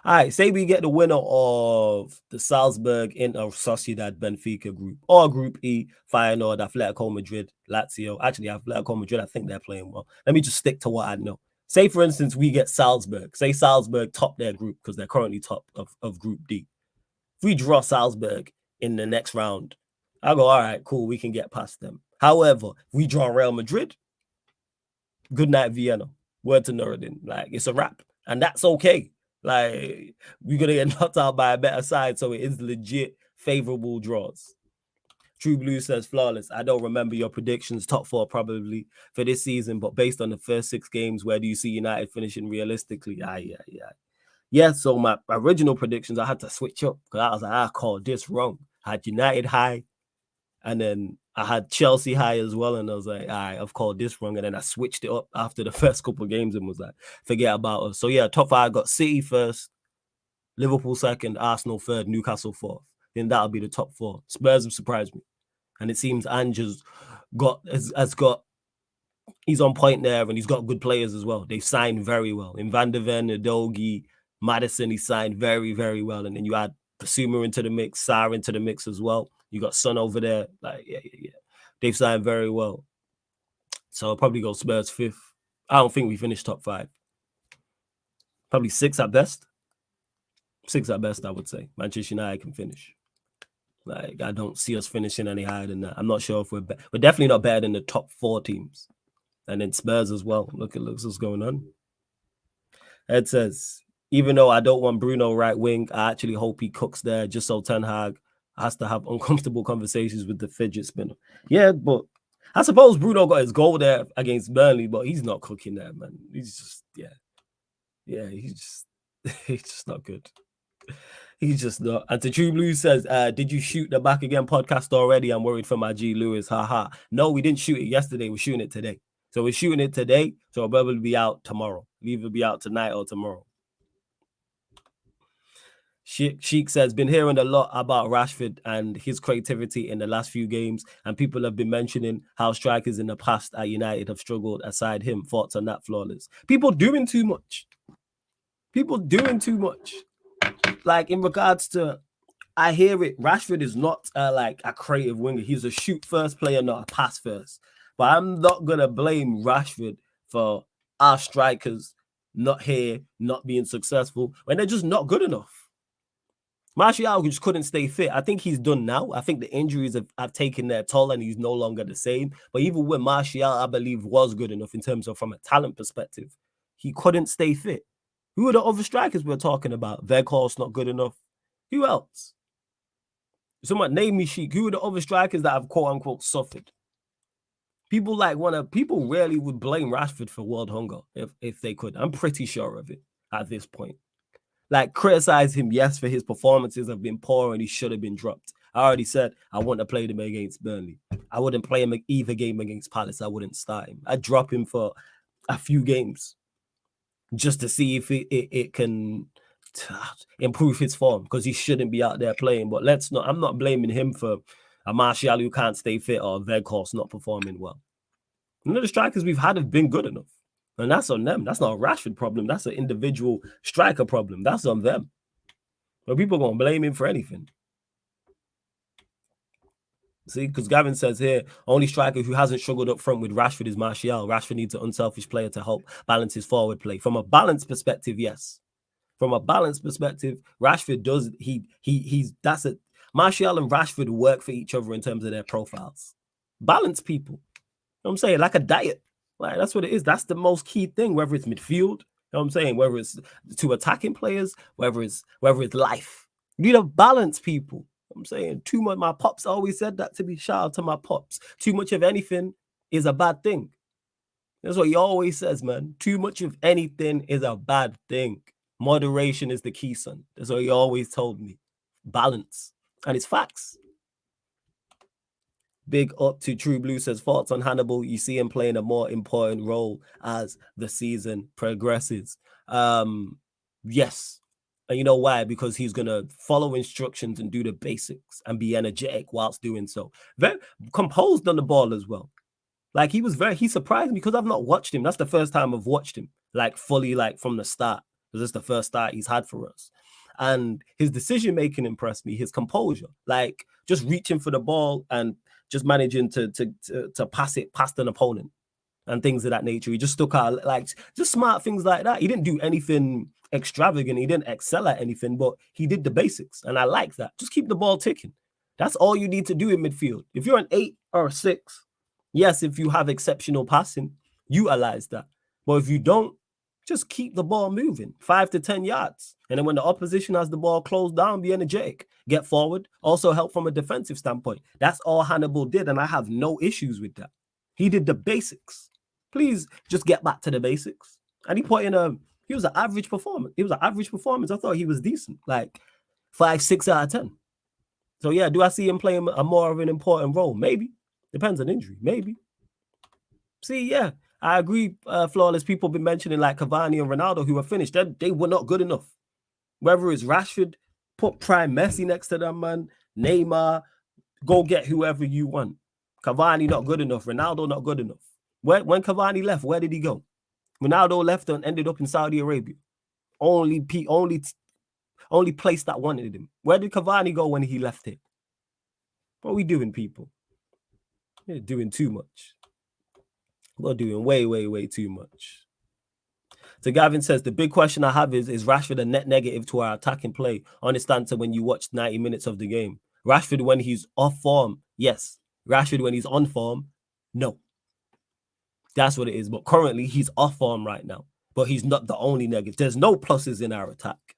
All right, say we get the winner of the Salzburg Inter Sociedad Benfica group, or Group E, Feyenoord, Atletico Madrid, Lazio. Actually, Atletico Madrid, I think they're playing well. Let me just stick to what I know. Say, for instance, we get Salzburg. Say Salzburg top their group because they're currently top of Group D. If we draw Salzburg in the next round, I go, all right, cool, we can get past them. However, if we draw Real Madrid, good night, Vienna. Word to Nuruddin. Like, it's a wrap. And that's okay. Like, we're going to get knocked out by a better side, so it is legit favorable draws. True Blue says, flawless. I don't remember your predictions, top 4 probably for this season, but based on the first 6 games, where do you see United finishing realistically? Yeah, so my original predictions, I had to switch up because I was like, I called this wrong. I had United high, and then I had Chelsea high as well, and I was like, all right, I've called this wrong, and then I switched it up after the first couple of games and was like, forget about us. So yeah, top 5 got City first, Liverpool second, Arsenal third, Newcastle fourth. Then that'll be the top 4. Spurs have surprised me, and it seems Ange has got he's on point there, and he's got good players as well. They've signed very well. In Van der Ven, Udogie, Madison, he signed very, very well. And then you add Basuma into the mix, Sarr into the mix as well. You got Son over there. Like, yeah. They've signed very well. So I'll probably go Spurs 5th. I don't think we finished top 5. Probably 6 at best. 6 at best, I would say. Manchester United can finish. Like, I don't see us finishing any higher than that. I'm not sure if we're definitely not better than the top 4 teams. And then Spurs as well. Look what's going on. Ed says, even though I don't want Bruno right wing, I actually hope he cooks there just so Ten Hag has to have uncomfortable conversations with the fidget spinner. Yeah, but I suppose Bruno got his goal there against Burnley, but he's not cooking there, man. He's just, he's just not good. He's just not. And to True Blue says, did you shoot the Back Again podcast already? I'm worried for my G Lewis. Haha. No, we didn't shoot it yesterday. We're shooting it today. So we're shooting it today. So it'll probably be out tomorrow. It'll either be out tonight or tomorrow. Sheik says, been hearing a lot about Rashford and his creativity in the last few games, and people have been mentioning how strikers in the past at United have struggled aside him. Thoughts on that, flawless? People doing too much. Like, in regards to, I hear it, Rashford is not like a creative winger. He's a shoot first player, not a pass first. But I'm not going to blame Rashford for our strikers not here, not being successful, when they're just not good enough. Martial just couldn't stay fit. I think he's done now. I think the injuries have taken their toll and he's no longer the same. But even when Martial, I believe, was good enough in terms of from a talent perspective, he couldn't stay fit. Who are the other strikers we're talking about? Veghorst not good enough. Who else? Someone name me, Sheik. Who are the other strikers that have quote unquote suffered? People rarely would blame Rashford for world hunger if they could. I'm pretty sure of it at this point. Like, criticize him, yes, for his performances have been poor and he should have been dropped. I already said I wouldn't have played him against Burnley. I wouldn't play him either game against Palace. I wouldn't start him. I'd drop him for a few games just to see if it can improve his form, because he shouldn't be out there playing. But I'm not blaming him for a Martial who can't stay fit or Veghorst not performing well. None of the strikers we've had have been good enough. And that's on them. That's not a Rashford problem. That's an individual striker problem. That's on them. But people are going to blame him for anything. See, because Gavin says here, only striker who hasn't struggled up front with Rashford is Martial. Rashford needs an unselfish player to help balance his forward play. From a balanced perspective, yes. From a balanced perspective, Rashford does, that's it. Martial and Rashford work for each other in terms of their profiles. Balanced people. You know what I'm saying? Like a diet. Like, that's what it is. That's the most key thing, whether it's midfield, you know what I'm saying, whether it's to attacking players, whether it's life. You need a balance, people. You know I'm saying too much. My pops always said that, to be shout out to my pops. Too much of anything is a bad thing. That's what he always says, man. Too much of anything is a bad thing. Moderation is the key, son. That's what he always told me. Balance. And it's facts. Big up to True Blue says, thoughts on Hannibal? You see him playing a more important role as the season progresses. Yes. And you know why? Because he's going to follow instructions and do the basics and be energetic whilst doing so. Very composed on the ball as well. Like, he surprised me because I've not watched him. That's the first time I've watched him, like, fully, like, from the start. Because it's the first start he's had for us. And his decision-making impressed me, his composure. Like, just reaching for the ball and just managing to pass it past an opponent and things of that nature. He just stuck out, like, just smart things like that. He didn't do anything extravagant. He didn't excel at anything, but he did the basics. And I like that. Just keep the ball ticking. That's all you need to do in midfield. If you're an 8 or a 6, yes, if you have exceptional passing, utilize that. But if you don't, just keep the ball moving 5 to 10 yards. And then when the opposition has the ball closed down, be energetic. Get forward. Also help from a defensive standpoint. That's all Hannibal did, and I have no issues with that. He did the basics. Please just get back to the basics. And he put in he was an average performance. It was an average performance. I thought he was decent, like 5, 6 out of 10. So yeah, do I see him playing a more of an important role? Maybe. Depends on injury. Maybe. See, yeah. I agree, Flawless. People have been mentioning like Cavani and Ronaldo who are finished. They were not good enough. Whether it's Rashford, put prime Messi next to them, man. Neymar, go get whoever you want. Cavani not good enough. Ronaldo not good enough. When Cavani left, where did he go? Ronaldo left and ended up in Saudi Arabia. Only place that wanted him. Where did Cavani go when he left it? What are we doing, people? We're doing too much. We're doing way, way, way too much. So Gavin says, the big question I have is Rashford a net negative to our attacking play? Understand, so when you watch 90 minutes of the game. Rashford when he's off form, yes. Rashford when he's on form, no. That's what it is. But currently, he's off form right now. But he's not the only negative. There's no pluses in our attack.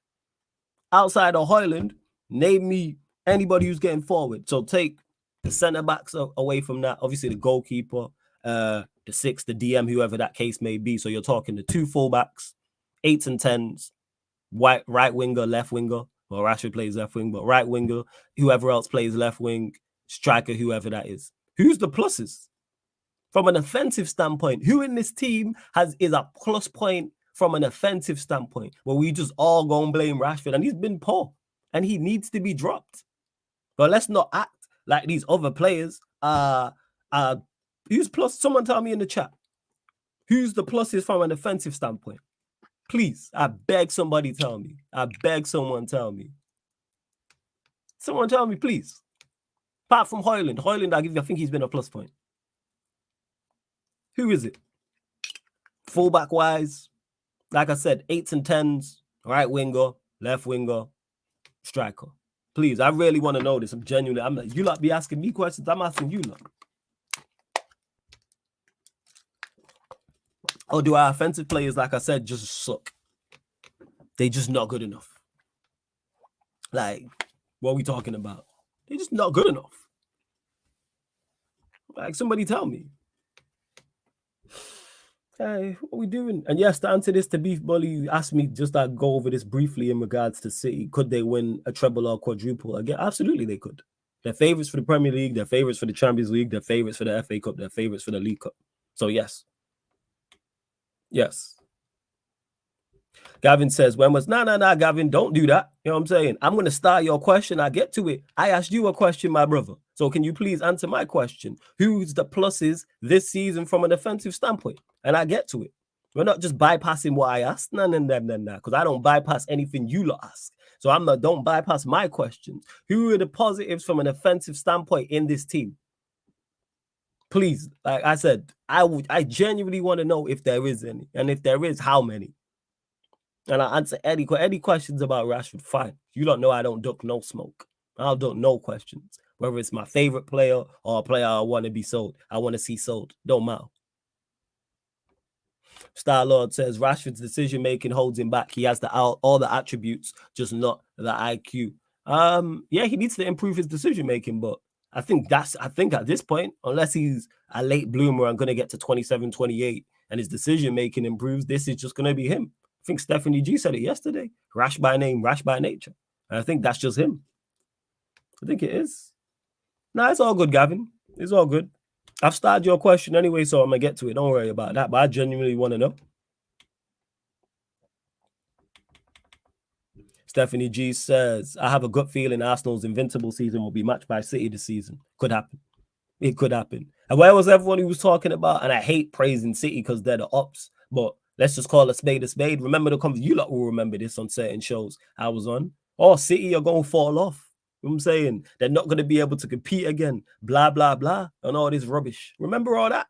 Outside of Højlund, name me anybody who's getting forward. So take the centre-backs away from that. Obviously, the goalkeeper, the 6, the DM, whoever that case may be. So you're talking the 2 fullbacks, 8s and 10s, right winger, left winger. Well, Rashford plays left wing, but right winger, whoever else plays left wing, striker, whoever that is. Who's the pluses? From an offensive standpoint, who in this team is a plus point from an offensive standpoint, where we just all go and blame Rashford, and he's been poor, and he needs to be dropped. But let's not act like these other players are who's plus? Someone tell me in the chat. Who's the pluses from an offensive standpoint? Please, I beg somebody tell me. I beg someone tell me. Someone tell me, please. Apart from Højlund. Højlund, I think he's been a plus point. Who is it? Fullback-wise, like I said, 8s and 10s, right winger, left winger, striker. Please, I really want to know this. I'm genuinely, you lot be asking me questions, I'm asking you lot. Or do our offensive players, like I said, just suck? They're just not good enough. Like, what are we talking about? They're just not good enough. Like, somebody tell me. Hey, what are we doing? And yes, to answer this, to Beef Bully, you asked me just to go over this briefly in regards to City. Could they win a treble or quadruple again? Absolutely, they could. They're favorites for the Premier League. They're favorites for the Champions League. They're favorites for the FA Cup. They're favorites for the League Cup. So yes. Yes. Gavin says, when was, nah, Gavin, don't do that. You know what I'm saying? I'm going to start your question. I get to it. I asked you a question, my brother. So can you please answer my question? Who's the pluses this season from an offensive standpoint? And I get to it. We're not just bypassing what I asked. Nah, because I don't bypass anything you lot ask. So don't bypass my questions. Who are the positives from an offensive standpoint in this team? Please, like I said, I genuinely want to know if there is any. And if there is, how many? And I answer any questions about Rashford, fine. You don't know I don't duck no smoke. I'll duck no questions. Whether it's my favorite player or a player I want to be sold, I want to see sold. Don't matter. Star Lord says Rashford's decision making holds him back. He has all the attributes, just not the IQ. Yeah, he needs to improve his decision making, but I think at this point, unless he's a late bloomer and going to get to 27, 28, and his decision making improves, this is just going to be him. I think Stephanie G said it yesterday. Rash by name, rash by nature. And I think that's just him. I think it is. Nah, it's all good, Gavin. It's all good. I've started your question anyway, so I'm going to get to it. Don't worry about that. But I genuinely want to know. Stephanie G says, I have a gut feeling Arsenal's invincible season will be matched by City this season. Could happen. It could happen. And where was everyone who was talking about? And I hate praising City because they're the ops, but let's just call a spade a spade. Remember the conversation. You lot will remember this on certain shows I was on. Oh, City are going to fall off. You know what I'm saying? They're not going to be able to compete again. Blah, blah, blah. And all this rubbish. Remember all that?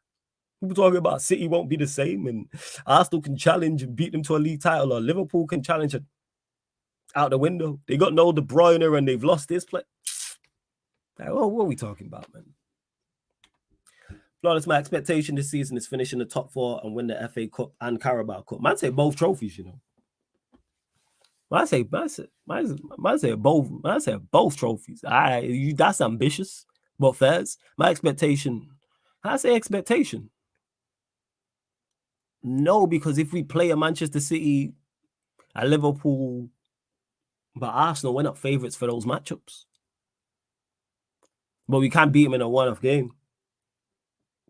People talking about City won't be the same and Arsenal can challenge and beat them to a league title, or Liverpool can challenge it out the window. They got no De Bruyne and they've lost this play. Like, oh, what are we talking about, man? Flawless, my expectation this season is finish in the top 4 and win the FA Cup and Carabao Cup. Man say both trophies, you know. Man say both trophies. That's ambitious, but fairs. My expectation. I say expectation. No, because if we play a Manchester City, a Liverpool, but Arsenal, we're not favourites for those matchups. But we can't beat them in a one-off game.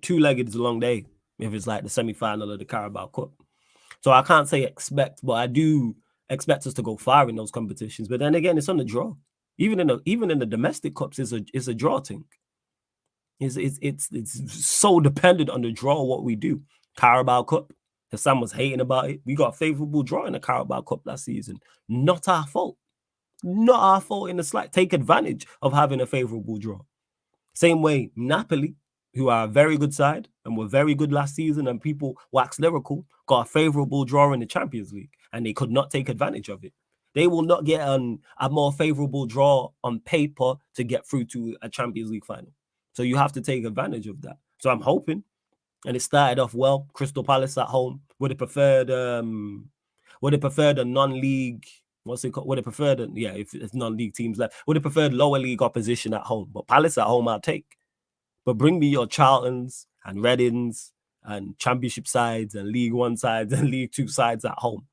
Two-legged is a long day if it's like the semi-final of the Carabao Cup. So I can't say expect, but I do expect us to go far in those competitions. But then again, it's on the draw. Even in the domestic cups, it's a draw thing. It's so dependent on the draw what we do. Carabao Cup, Hassan was hating about it. We got a favourable draw in the Carabao Cup last season. Not our fault. Not our fault in the slight. Take advantage of having a favourable draw. Same way, Napoli, who are a very good side and were very good last season, and people wax lyrical, got a favourable draw in the Champions League, and they could not take advantage of it. They will not get a more favourable draw on paper to get through to a Champions League final. So you have to take advantage of that. So I'm hoping, and it started off well. Crystal Palace at home would have preferred a non-league. What's it called? Would have preferred, if it's non-league teams left, would have preferred lower league opposition at home. But Palace at home, I'll take. But bring me your Charltons and Reddings and Championship sides and League One sides and League Two sides at home.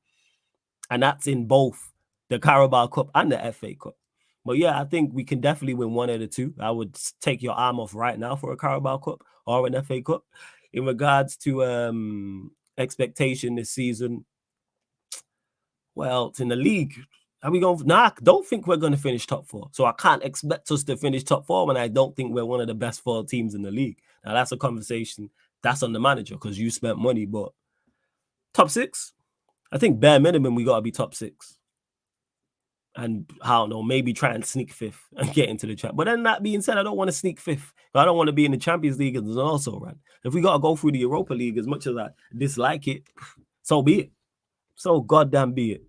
And that's in both the Carabao Cup and the FA Cup. But yeah, I think we can definitely win one of the two. I would take your arm off right now for a Carabao Cup or an FA Cup. In regards to expectation this season, well, it's in the league. Are we going? Nah, I don't think we're going to finish top 4. So I can't expect us to finish top 4 when I don't think we're one of the best 4 teams in the league. Now that's a conversation that's on the manager because you spent money. But top 6, I think bare minimum we got to be top 6. And I don't know, maybe try and sneak 5th and get into the champ. But then that being said, I don't want to sneak 5th. I don't want to be in the Champions League as also, right? If we got to go through the Europa League, as much as I dislike it, so be it. So goddamn be it.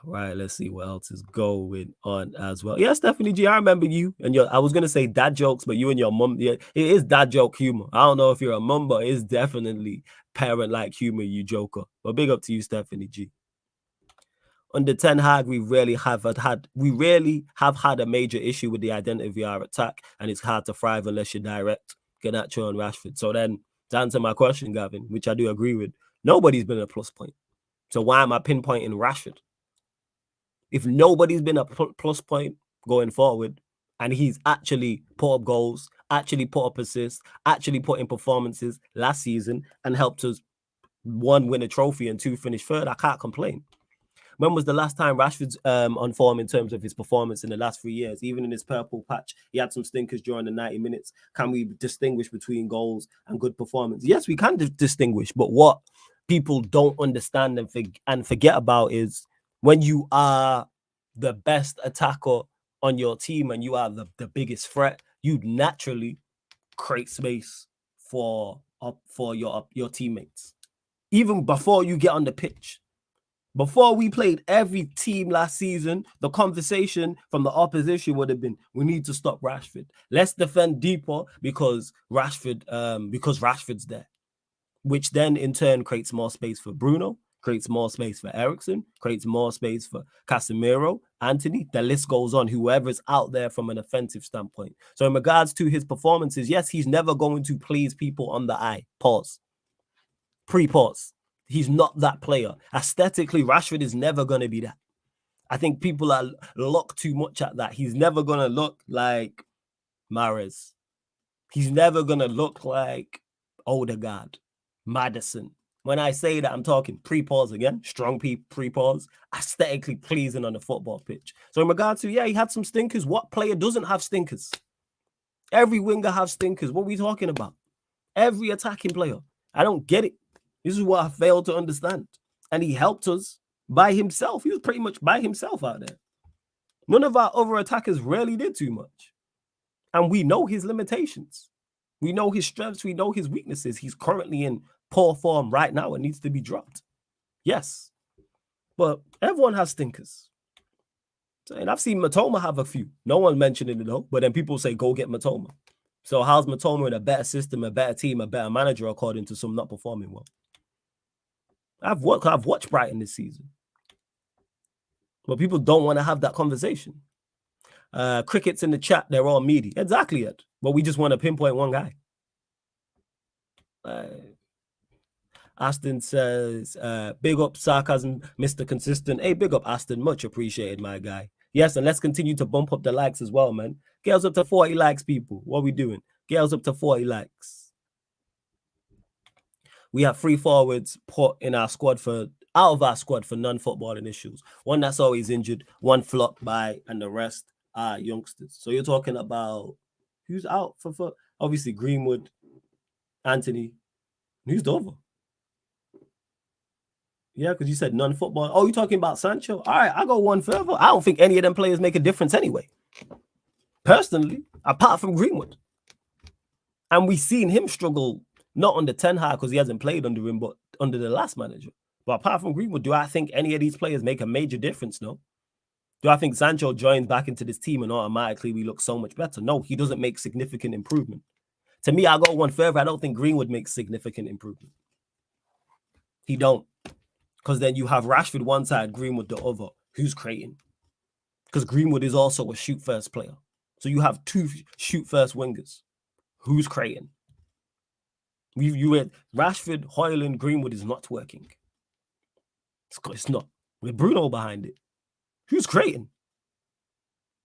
Right, let's see what else is going on as well. Yeah, Stephanie G, I remember you and I was gonna say dad jokes, but you and your mum, yeah, it is dad joke humor. I don't know if you're a mum, but it's definitely parent-like humor, you joker. But big up to you, Stephanie G. Under Ten Hag, we rarely have had a major issue with the identity of our attack, and it's hard to thrive unless you're direct. Garnacho and Rashford. So then, to answer my question, Gavin, which I do agree with, nobody's been a plus point. So why am I pinpointing Rashford? If nobody's been a plus point going forward, and he's actually put up goals, actually put up assists, actually put in performances last season, and helped us, one, win a trophy and two, finish third, I can't complain. When was the last time Rashford's on form in terms of his performance in the last 3 years? Even in his purple patch, he had some stinkers during the 90 minutes. Can we distinguish between goals and good performance? Yes, we can distinguish, but what people don't understand and forget about is when you are the best attacker on your team and you are the biggest threat, you naturally create space for your teammates. Even before you get on the pitch. Before we played every team last season, the conversation from the opposition would have been, we need to stop Rashford. Let's defend deeper because Rashford's there. Which then in turn creates more space for Bruno, creates more space for Eriksen, creates more space for Casemiro, Anthony. The list goes on, whoever's out there from an offensive standpoint. So in regards to his performances, yes, he's never going to please people on the eye. Pause. Pre-pause. He's not that player. Aesthetically, Rashford is never going to be that. I think people are locked too much at that. He's never going to look like Mahrez. He's never going to look like Odegaard, Maddison. When I say that, I'm talking pre-pause again, strong pre-pause, aesthetically pleasing on the football pitch. So in regard to, yeah, he had some stinkers. What player doesn't have stinkers? Every winger has stinkers. What are we talking about? Every attacking player. I don't get it. This is what I failed to understand. And he helped us by himself. He was pretty much by himself out there. None of our other attackers really did too much. And we know his limitations. We know his strengths. We know his weaknesses. He's currently in poor form right now and needs to be dropped. Yes. But everyone has stinkers. And I've seen Matoma have a few. No one mentioning it though. But then people say, go get Matoma. So how's Matoma in a better system, a better team, a better manager, according to some not performing well? I've watched Brighton this season. But people don't want to have that conversation. Crickets in the chat, they're all meaty. Exactly it. But we just want to pinpoint one guy. Aston says, big up Sarcasm, Mr. Consistent. Hey, big up Aston. Much appreciated, my guy. Yes, and let's continue to bump up the likes as well, man. Get us up to 40 likes, people. What are we doing? Get us up to 40 likes. We have 3 forwards put in our squad out of our squad for non-footballing issues. One that's always injured, one flopped by, and the rest are youngsters. So you're talking about who's out for obviously Greenwood, Anthony. Who's Dover? Yeah, because you said non-football. Oh, you're talking about Sancho? All right, I'll go one further. I don't think any of them players make a difference anyway. Personally, apart from Greenwood. And we've seen him struggle, not under Ten Hag because he hasn't played under him, but under the last manager. But apart from Greenwood, do I think any of these players make a major difference? No. Do I think Sancho joins back into this team and automatically we look so much better? No, he doesn't make significant improvement. To me, I'll go one further. I don't think Greenwood makes significant improvement. He don't. Because then you have Rashford one side, Greenwood the other. Who's creating? Because Greenwood is also a shoot-first player. So you have 2 shoot-first wingers. Who's creating? You went Rashford, Højlund, Greenwood is not working. It's not. With Bruno behind it. Who's creating?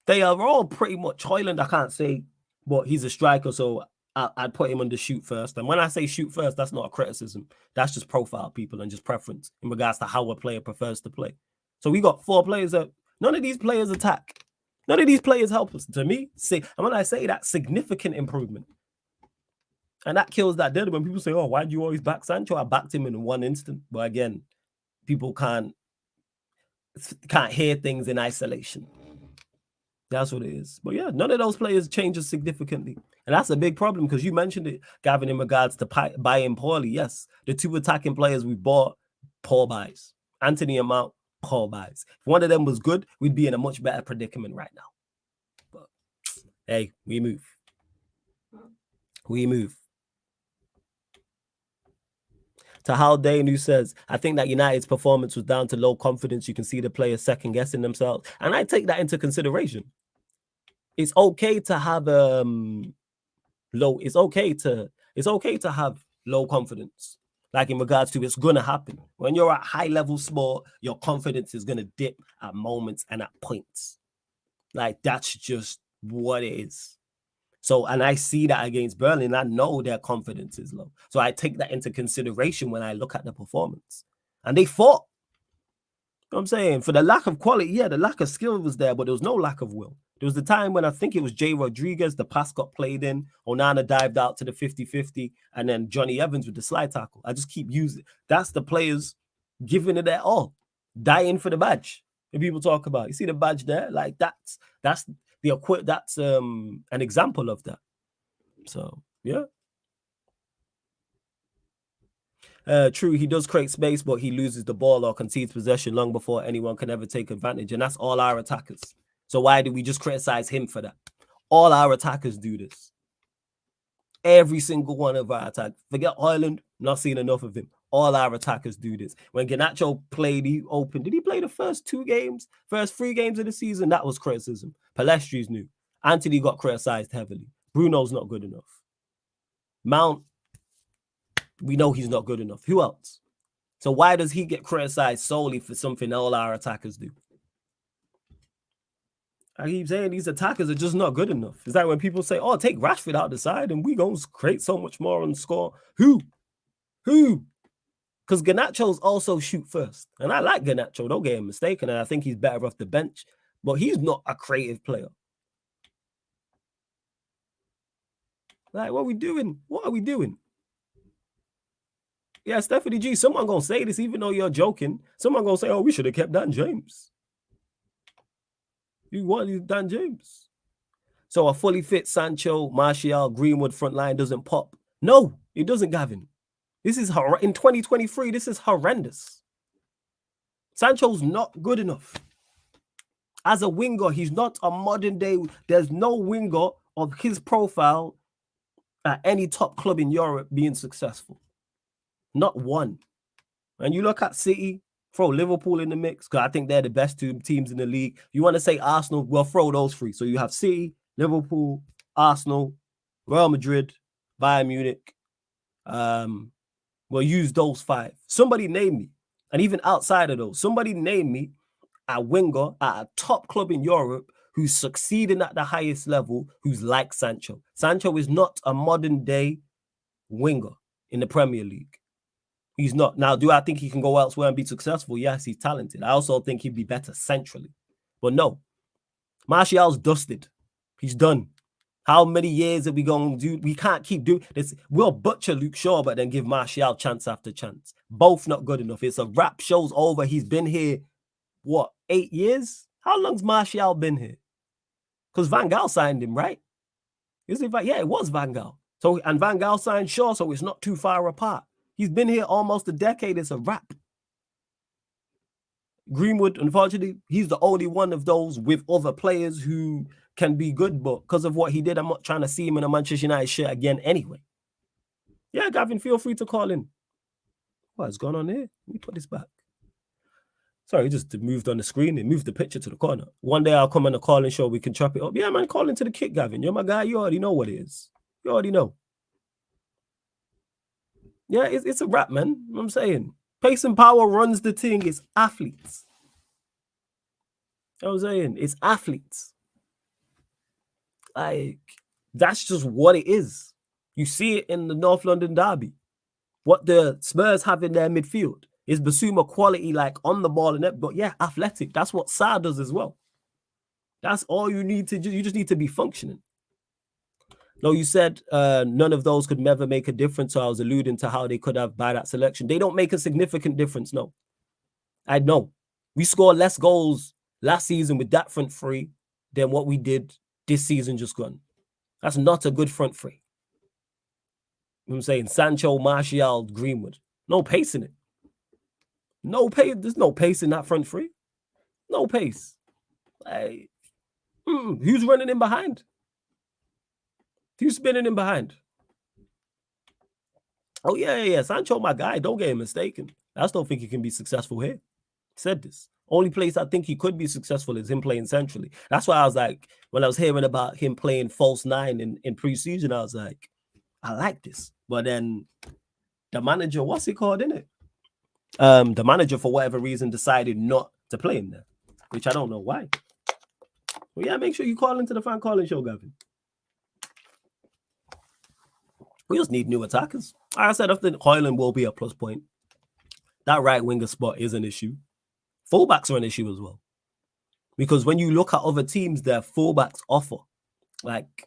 They are all pretty much Højlund, I can't say, but he's a striker, so I'd put him under shoot first. And when I say shoot first, that's not a criticism. That's just profile people and just preference in regards to how a player prefers to play. So we got 4 players that none of these players attack. None of these players help us. To me, and when I say that, significant improvement. And that kills that dead when people say, oh, why do you always back Sancho? I backed him in one instant. But again, people can't hear things in isolation. That's what it is. But yeah, none of those players changes significantly. And that's a big problem because you mentioned it, Gavin, in regards to buying poorly. Yes, the 2 attacking players we bought, poor buys. Anthony and Mount, Poor vibes. If one of them was good, we'd be in a much better predicament right now. But hey, we move. We move. To Haldane, who says, I think that United's performance was down to low confidence. You can see the players second guessing themselves. And I take that into consideration. It's okay to have it's okay to have low confidence. Like in regards to it's gonna happen. When you're at high level sport, your confidence is gonna dip at moments and at points. Like that's just what it is. So, and I see that against Burnley, and I know their confidence is low. So I take that into consideration when I look at the performance. And they fought. You know what I'm saying? For the lack of quality, yeah, the lack of skill was there, but there was no lack of will. There was the time when I think it was Jay Rodriguez, the pass got played in, Onana dived out to the 50-50, and then Johnny Evans with the slide tackle. I just keep using it. That's the players giving it their all, dying for the badge. And people talk about, you see the badge there? Like that's an example of that. So yeah. True, he does create space, but he loses the ball or concedes possession long before anyone can ever take advantage. And that's all our attackers. So why do we just criticize him for that? All our attackers do this. Every single one of our attackers. Forget Ireland, not seeing enough of him. All our attackers do this. When Garnacho played, he opened. Did he play the first 3 games of the season? That was criticism. Palestri's new. Anthony got criticized heavily. Bruno's not good enough. Mount, we know he's not good enough. Who else? So why does he get criticized solely for something all our attackers do? I keep saying these attackers are just not good enough. It's like when people say, oh, take Rashford out the side and we going to create so much more and score. Who? Because Garnacho's also shoot first. And I like Garnacho, don't get him mistaken. And I think he's better off the bench. But he's not a creative player. Like, what are we doing? What are we doing? Yeah, Stephanie G, someone going to say this, even though you're joking. Someone going to say, oh, we should have kept Dan James. You want Dan James. So a fully fit Sancho, Martial, Greenwood front line doesn't pop. No, it doesn't, Gavin. This is in 2023, this is horrendous. Sancho's not good enough. As a winger, he's not a modern day. There's no winger of his profile at any top club in Europe being successful. Not one. And you look at City, throw Liverpool in the mix, because I think they're the best 2 teams in the league. You want to say Arsenal, well, throw those 3. So you have City, Liverpool, Arsenal, Real Madrid, Bayern Munich. We'll use those 5. Somebody name me. And even outside of those, somebody name me a winger at a top club in Europe who's succeeding at the highest level, who's like Sancho. Sancho is not a modern day winger in the Premier League. He's not. Now, do I think he can go elsewhere and be successful? Yes, he's talented. I also think he'd be better centrally. But no. Martial's dusted. He's done. How many years are we going to do? We can't keep doing this. We'll butcher Luke Shaw, but then give Martial chance after chance. Both not good enough. It's a wrap. Show's over. He's been here, what, 8 years? How long's Martial been here? Because Van Gaal signed him, right? Is it? Yeah, it was Van Gaal. So, and Van Gaal signed Shaw, so it's not too far apart. He's been here almost a decade. It's a wrap. Greenwood, unfortunately, he's the only one of those with other players who can be good, but because of what he did, I'm not trying to see him in a Manchester United shirt again anyway. Yeah, Gavin, feel free to call in. What's going on here? Let me put this back. Sorry, it just moved on the screen. It moved the picture to the corner. One day I'll come on the calling show. We can chop it up. Yeah, man, call into the kick, Gavin. You're my guy. You already know what it is. You already know. Yeah, it's a wrap, man. You know what I'm saying? Pace and power runs the thing. It's athletes. You know what I'm saying? It's athletes. Like, that's just what it is. You see it in the North London derby. What the Spurs have in their midfield is Basuma quality, like on the ball and that, but yeah, athletic. That's what Sarr does as well. That's all you need to do. You just need to be functioning. No, you said none of those could never make a difference. So I was alluding to how they could have by that selection. They don't make a significant difference, no. I know. We scored less goals last season with that front 3 than what we did this season just gone. That's not a good front 3. You know what I'm saying? Sancho, Martial, Greenwood. No pace in it. No pace. There's no pace in that front three. No pace. Like, who's running in behind? Who's spinning in behind? Oh, yeah. Sancho, my guy. Don't get him mistaken. I just don't think he can be successful here. Said this. Only place I think he could be successful is him playing centrally. That's why I was like, when I was hearing about him playing false nine in preseason, I was like, I like this. But then the manager, what's it called, innit? The manager, for whatever reason, decided not to play him there, which I don't know why. Well, yeah, make sure you call into the Fan Calling Show, Gavin. We just need new attackers. Like I said, I think Højlund will be a plus point. That right winger spot is an issue. Fullbacks are an issue as well. Because when you look at other teams, their fullbacks offer like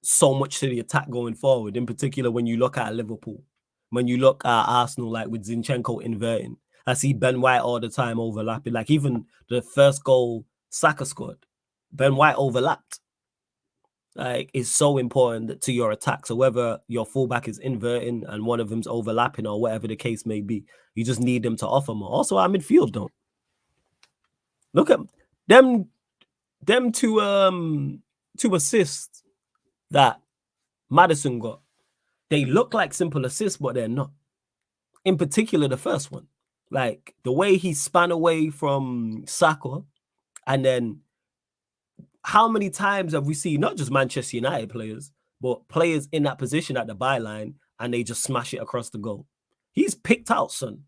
so much to the attack going forward. In particular, when you look at Liverpool, when you look at Arsenal, like with Zinchenko inverting, I see Ben White all the time overlapping. Like even the first goal Saka scored, Ben White overlapped. Like it's so important to your attack. So whether your fullback is inverting and one of them's overlapping or whatever the case may be, you just need them to offer more. Also, our midfield don't. Look at them two assists that Maddison got. They look like simple assists, but they're not. In particular, the first one. Like the way he span away from Saka, and then how many times have we seen not just Manchester United players, but players in that position at the byline, and they just smash it across the goal? He's picked out Son.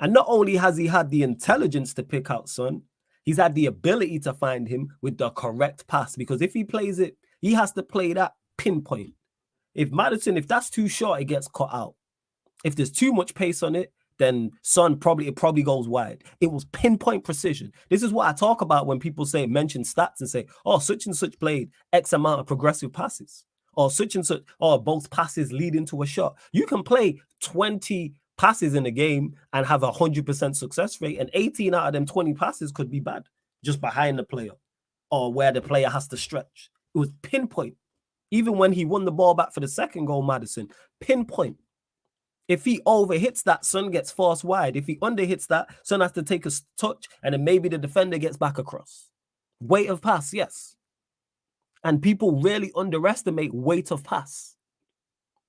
And not only has he had the intelligence to pick out Son, he's had the ability to find him with the correct pass. Because if he plays it, he has to play that pinpoint. If Maddison, if that's too short, it gets cut out. If there's too much pace on it, then Son probably goes wide. It was pinpoint precision. This is what I talk about when people mention stats and say, oh, such and such played X amount of progressive passes. Or such and such, or both passes lead into a shot. You can play 20 passes in a game and have 100% success rate, and 18 out of them 20 passes could be bad, just behind the player or where the player has to stretch. It was pinpoint. Even when he won the ball back for the second goal, Maddison, pinpoint. If he overhits that, Son gets forced wide. If he underhits that, Son has to take a touch, and then maybe the defender gets back across. Weight of pass, yes. And people really underestimate weight of pass.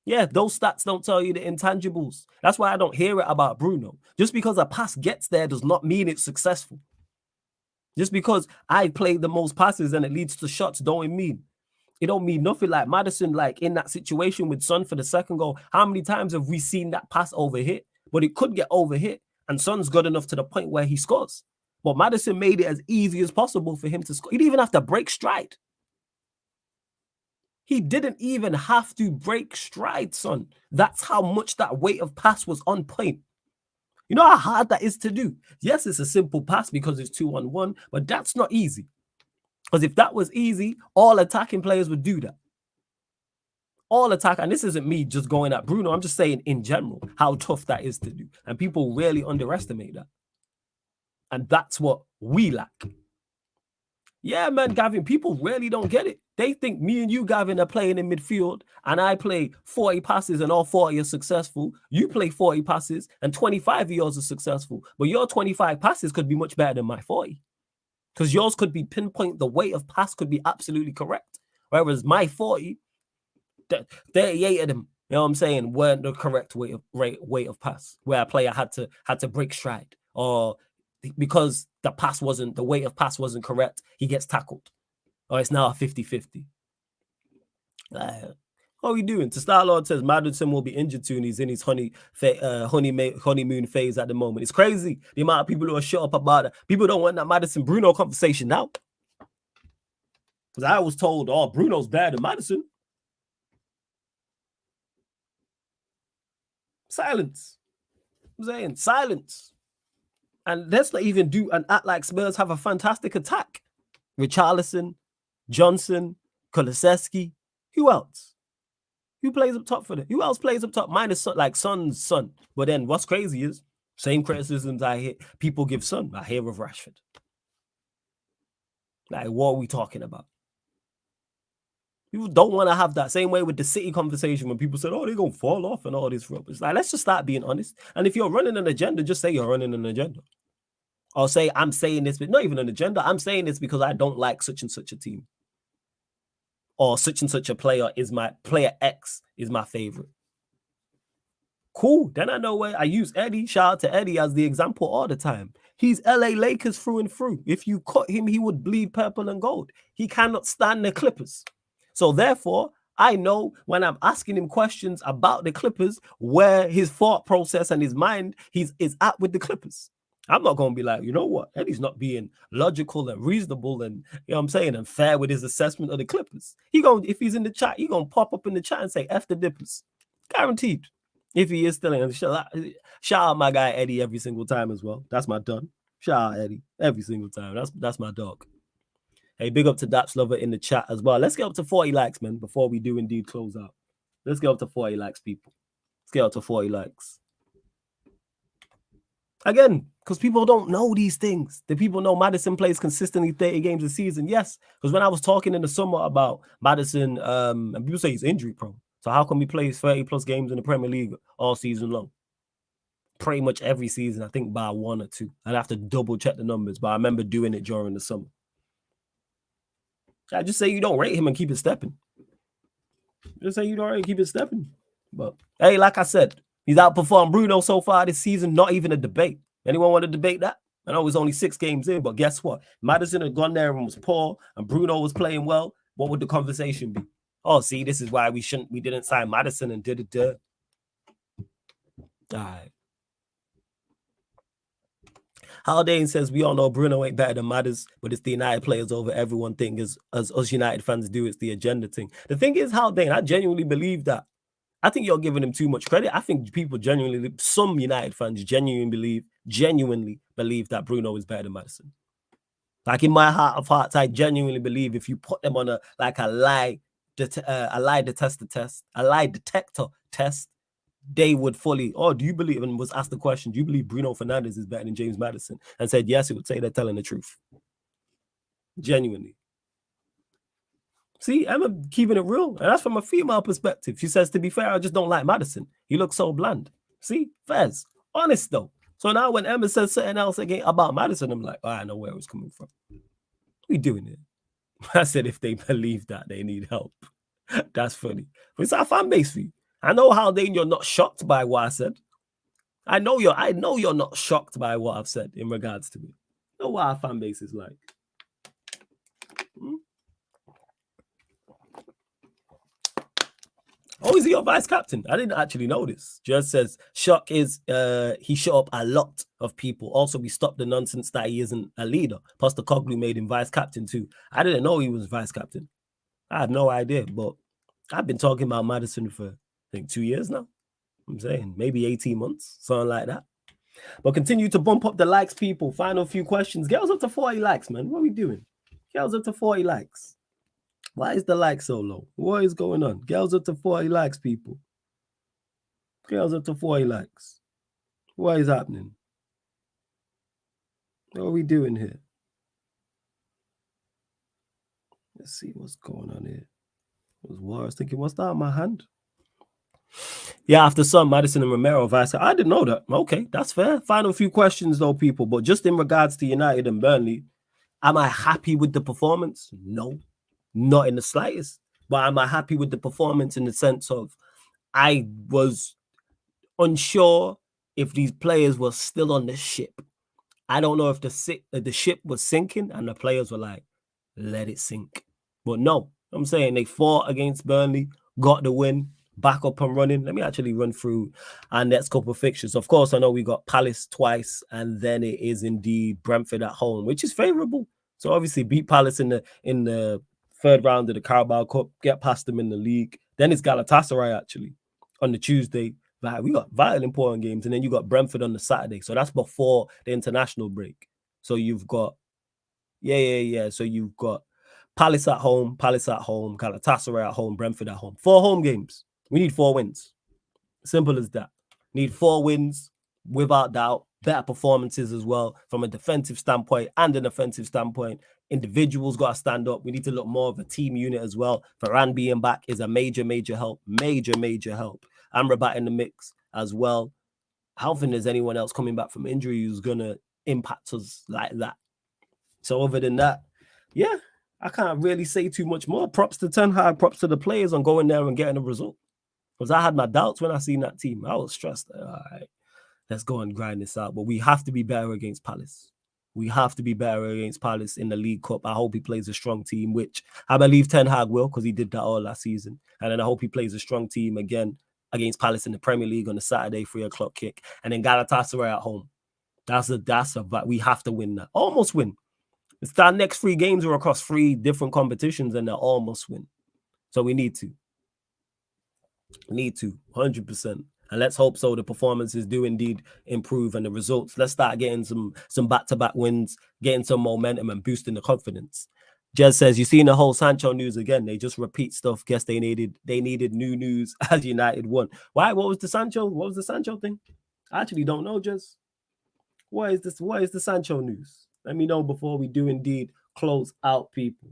Yeah, those stats don't tell you the intangibles. That's why I don't hear it about Bruno. Just because a pass gets there does not mean it's successful. Just because I played the most passes and it leads to shots don't mean. It don't mean nothing. Like Maddison, like in that situation with Son for the second goal, how many times have we seen that pass overhit? But it could get overhit, and Son's good enough to the point where he scores. But Maddison made it as easy as possible for him to score. He didn't even have to break stride. He didn't even have to break stride, son. That's how much that weight of pass was on point. You know how hard that is to do? Yes, it's a simple pass because it's 2-on-1, but that's not easy. Because if that was easy, all attacking players would do that. All attack, and this isn't me just going at Bruno, I'm just saying in general how tough that is to do. And people really underestimate that. And that's what we lack. Yeah, man, Gavin, people really don't get it. They think me and you, Gavin, are playing in midfield, and I play 40 passes and all 40 are successful. You play 40 passes and 25 of yours are successful. But your 25 passes could be much better than my 40. Because yours could be pinpoint, the weight of pass could be absolutely correct. Whereas my 40, 38 of them, you know what I'm saying, weren't the correct weight of pass, where a player had to break stride, or because the weight of pass wasn't correct, he gets tackled. Or it's now a 50-50. What are we doing? To Star-Lord says Maddison will be injured soon. He's in his honeymoon phase at the moment. It's crazy the amount of people who are shut up about it. People don't want that Maddison Bruno conversation now. Because I was told, oh, Bruno's better than Maddison. Silence. I'm saying silence. And let's not even do and act like Spurs have a fantastic attack. Richarlison, Johnson, Kulusevski. Who else? Who plays up top for them? Who else plays up top? Minus like Son's Son. But then what's crazy is, same criticisms I hear people give Son, I hear of Rashford. Like, what are we talking about? People don't want to have that. Same way with the City conversation when people said, oh, they're going to fall off and all this rubbish. Like, let's just start being honest. And if you're running an agenda, just say you're running an agenda. Or say, I'm saying this, but not even an agenda. I'm saying this because I don't like such and such a team. Or such and such a player is player X is my favorite. Cool. Then I know where I use Eddie. Shout out to Eddie as the example all the time. He's LA Lakers through and through. If you cut him, he would bleed purple and gold. He cannot stand the Clippers. So therefore, I know when I'm asking him questions about the Clippers, where his thought process and his mind is at with the Clippers. I'm not going to be like, you know what? Eddie's not being logical and reasonable and, you know what I'm saying, and fair with his assessment of the Clippers. If he's in the chat, he's going to pop up in the chat and say, F the Dippers. Guaranteed. If he is still in, shout out my guy Eddie every single time as well. That's my done. Shout out Eddie every single time. That's my dog. Hey, big up to Daps Lover in the chat as well. Let's get up to 40 likes, man, before we do indeed close out. Let's get up to 40 likes, people. Let's get up to 40 likes. Again, because people don't know these things. The people know Madison plays consistently 30 games a season. Yes, because when I was talking in the summer about Madison, and people say he's injury prone. So how come he plays 30-plus games in the Premier League all season long? Pretty much every season, I think by 1 or 2. I'd have to double check the numbers, but I remember doing it during the summer. I just say you don't rate him and keep it stepping. Just say you don't rate and keep it stepping. But hey, like I said, he's outperformed Bruno so far this season. Not even a debate. Anyone want to debate that? I know it's only 6 games in, but guess what? Madison had gone there and was poor, and Bruno was playing well. What would the conversation be? Oh, see, this is why we didn't sign Madison and da-da-da. All right. Haldane says, we all know Bruno ain't better than Madders, but it's the United players over everyone thing. As us United fans do, it's the agenda thing. The thing is, Haldane, I genuinely believe that. I think you're giving him too much credit. I think people genuinely, some United fans genuinely believe that Bruno is better than Maddison. Like in my heart of hearts, I genuinely believe if you put them on a lie detector test, they would fully, do you believe, and was asked the question, do you believe Bruno Fernandes is better than James Maddison? And said, yes, it would say they're telling the truth. Genuinely. See, Emma keeping it real. And that's from a female perspective. She says, to be fair, I just don't like Maddison. He looks so bland. See, fairs. Honest, though. So now when Emma says something else again about Maddison, I'm like, I know where it was coming from. What are we doing here? I said, if they believe that, they need help. That's funny. But it's our fan base for you. I know Haldane, you're not shocked by what I said. I know you're not shocked by what I've said in regards to it. I know what our fan base is like. Oh, is he your vice captain? I didn't actually know this. Just says, shock is he shut up a lot of people. Also, we stopped the nonsense that he isn't a leader. Postecoglou made him vice captain too. I didn't know he was vice captain. I had no idea, but I've been talking about Madison for, I think, 2 years now. I'm saying maybe 18 months, something like that. But continue to bump up the likes, people. Final few questions. Get us up to 40 likes, man. What are we doing? Get us up to 40 likes. Why is the like so low? What is going on? Get us up to 40 likes, people. Get us up to 40 likes. What is happening? What are we doing here? Let's see what's going on here. I was thinking, what's that on my hand? Yeah, after some, Madison and Romero vice. I didn't know that. Okay, that's fair. Final few questions, though, people. But just in regards to United and Burnley, am I happy with the performance? No, not in the slightest. But am I happy with the performance in the sense of I was unsure if these players were still on the ship. I don't know if the ship was sinking and the players were like, let it sink. But no, I'm saying they fought against Burnley, got the win, back up and running. Let me actually run through our next couple of fixtures. Of course, I know we got Palace twice, and then it is indeed Brentford at home, which is favourable. So obviously beat Palace in the third round of the Carabao Cup, get past them in the league. Then it's Galatasaray actually on the Tuesday. Like, we got vital important games, and then you got Brentford on the Saturday. So that's before the international break. So you've got, So you've got Palace at home, Galatasaray at home, Brentford at home. 4 home games. We need 4 wins. Simple as that. Need 4 wins, without doubt. Better performances as well from a defensive standpoint and an offensive standpoint. Individuals got to stand up. We need to look more of a team unit as well. Varane being back is a major help. Major help. Amrabat in the mix as well. I don't think there's anyone else coming back from injury who's going to impact us like that. So other than that, yeah, I can't really say too much more. Props to Ten Hag, props to the players on going there and getting a result. Because I had my doubts when I seen that team. I was stressed. All right, let's go and grind this out. But we have to be better against Palace. We have to be better against Palace in the League Cup. I hope he plays a strong team, which I believe Ten Hag will, because he did that all last season. And then I hope he plays a strong team again against Palace in the Premier League on a Saturday 3:00 kick. And then Galatasaray at home. But we have to win that. Almost win. It's our next 3 games are across 3 different competitions, and they're almost win. So we need to. 100%. And let's hope so the performances do indeed improve and the results. Let's start getting some back-to-back wins, getting some momentum and boosting the confidence. Jez says, you seen the whole Sancho news again. They just repeat stuff. Guess they needed new news as United won. Why? What was the Sancho thing? I actually don't know, Jez. What is the Sancho news? Let me know before we do indeed close out, people.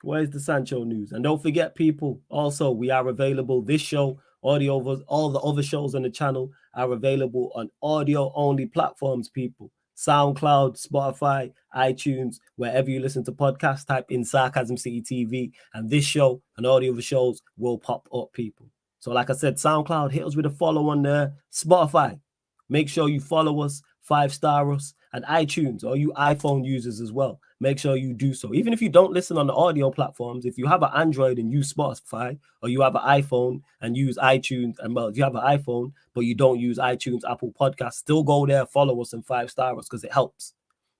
Where's the Sancho news? And don't forget, people, also, we are available. This show, audio, all the other shows on the channel are available on audio-only platforms, people. SoundCloud, Spotify, iTunes, wherever you listen to podcasts, type in Sarcasm City TV, and this show and all the other shows will pop up, people. So like I said, SoundCloud, hit us with a follow on there. Spotify, make sure you follow us, 5-star us, and iTunes, or you iPhone users as well. Make sure you do so. Even if you don't listen on the audio platforms, if you have an Android and use Spotify, or you have an iPhone and use iTunes, and well, if you have an iPhone, but you don't use iTunes, Apple Podcasts, still go there, follow us, and 5-star us, because it helps.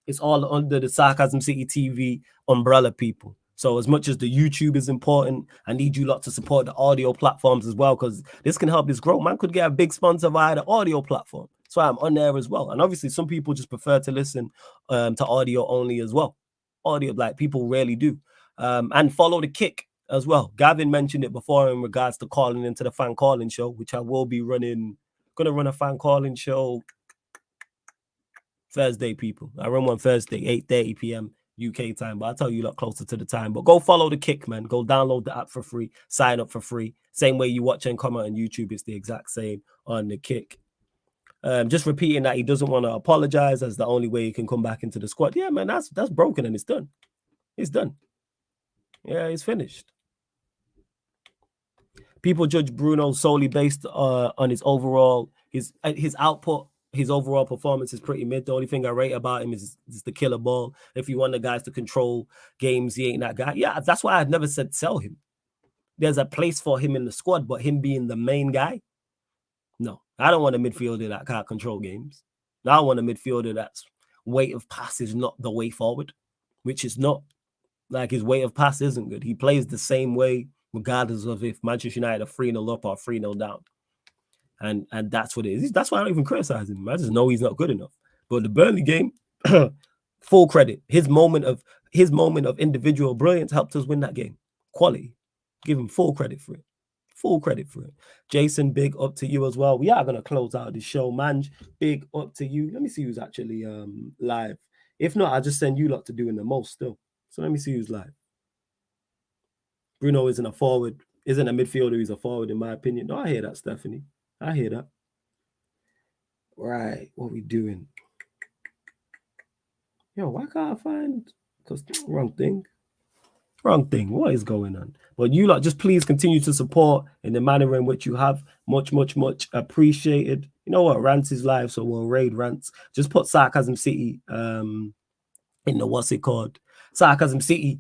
It's all under the Sarcasm City TV umbrella, people. So as much as the YouTube is important, I need you lot to support the audio platforms as well, because this can help this grow. Man could get a big sponsor via the audio platform. That's why I'm on there as well. And obviously some people just prefer to listen to audio only as well. Audio, like people rarely do. And follow the kick as well. Gavin mentioned it before in regards to calling into the fan calling show, which I will be running. Gonna run a fan calling show Thursday, people. I run one Thursday, 8:30 p.m. UK time, but I'll tell you a lot closer to the time. But go follow the kick, man. Go download the app for free, sign up for free. Same way you watch and comment on YouTube, it's the exact same on the kick. Just repeating that he doesn't want to apologize as the only way he can come back into the squad. Yeah, man, that's broken and it's done. It's done. Yeah, it's finished. People judge Bruno solely based on his overall his output. His overall performance is pretty mid. The only thing I rate about him is the killer ball. If you want the guys to control games, he ain't that guy. Yeah, that's why I've never said sell him. There's a place for him in the squad, but him being the main guy, no. I don't want a midfielder that can't control games. I want a midfielder that's weight of pass is not the way forward, which is not. Like, his weight of pass isn't good. He plays the same way regardless of if Manchester United are 3-0 up or 3-0 down. And that's what it is. That's why I don't even criticize him. I just know he's not good enough. But the Burnley game, full credit. His moment of individual brilliance helped us win that game. Quality. Give him full credit for it. Full credit for it. Jason, big up to you as well. We are going to close out this show, man. Big up to you. Let me see who's actually live. If not, I'll just send you lot to doing the most still. So let me see who's live. Bruno isn't a forward, isn't a midfielder, he's a forward in my opinion. No, I hear that, Stephanie. I hear that. Right, what we doing? Yo, why can't I find? Because wrong thing. What is going on? But you lot just please continue to support in the manner in which you have. Much appreciated. You know what? Rants is live, so we'll raid Rants. Just put Sarcasm City in the what's it called? Sarcasm City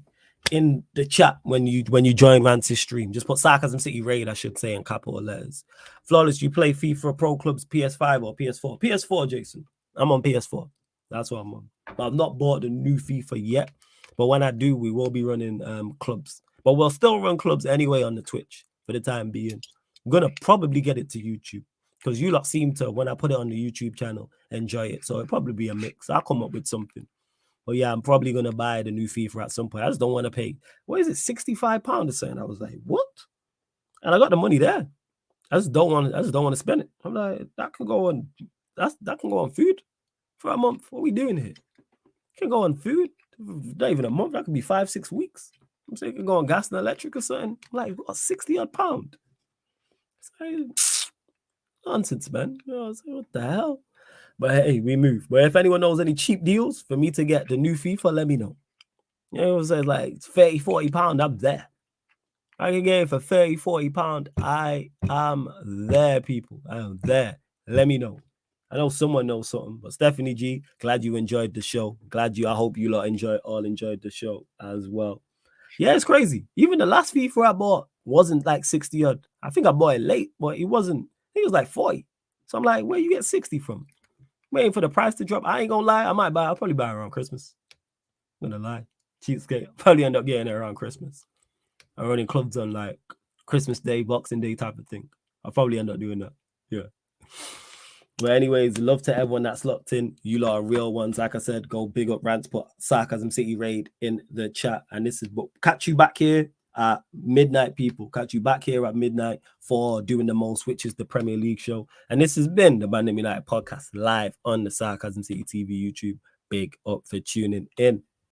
in the chat when you join Rance's stream. Just put Sarcasm City raid, I should say, in capital letters. Flawless, you play FIFA Pro Clubs PS5 or PS4? PS4, Jason. I'm on PS4. That's what I'm on. But I've not bought the new FIFA yet. But when I do, we will be running clubs. But we'll still run clubs anyway on the Twitch for the time being. I'm going to probably get it to YouTube because you lot seem to, when I put it on the YouTube channel, enjoy it. So it'll probably be a mix. I'll come up with something. But yeah, I'm probably going to buy the new FIFA at some point. I just don't want to pay. What is it? £65 or something? I was like, what? And I got the money there. I just don't want to spend it. I'm like, that can go on food for a month. What are we doing here? Can go on food. Not even a month. That could be 5-6 weeks. I'm saying you can go on gas and electric or something. Like, what, 60 odd pound? It's like, nonsense, man. You know, I was like, what the hell? But hey, we move. But if anyone knows any cheap deals for me to get the new FIFA, let me know. You know what I'm saying? Like 30, 40 pound, I'm there. I can get it for 30, 40 pound. I am there, people. I am there. Let me know. I know someone knows something. But Stephanie G, glad you enjoyed the show. I hope you lot enjoyed the show as well. Yeah, it's crazy. Even the last FIFA I bought wasn't like 60 odd. I think I bought it late, but it wasn't. I think it was like 40. So I'm like, where you get 60 from? Waiting for the price to drop. I ain't gonna lie. I'll probably buy it around Christmas. I'm gonna lie. Cheapskate. I'll probably end up getting it around Christmas. I'm running clubs on like Christmas Day, Boxing Day type of thing. I'll probably end up doing that. Yeah. But anyways, love to everyone that's locked in. You lot are real ones. Like I said, go big up Rants, put Sarcasm City Raid in the chat. And this is catch you back here at midnight, people. Catch you back here at midnight for Doing the Most, which is the Premier League show. And this has been the ManDem United podcast live on the Sarcasm City TV YouTube. Big up for tuning in.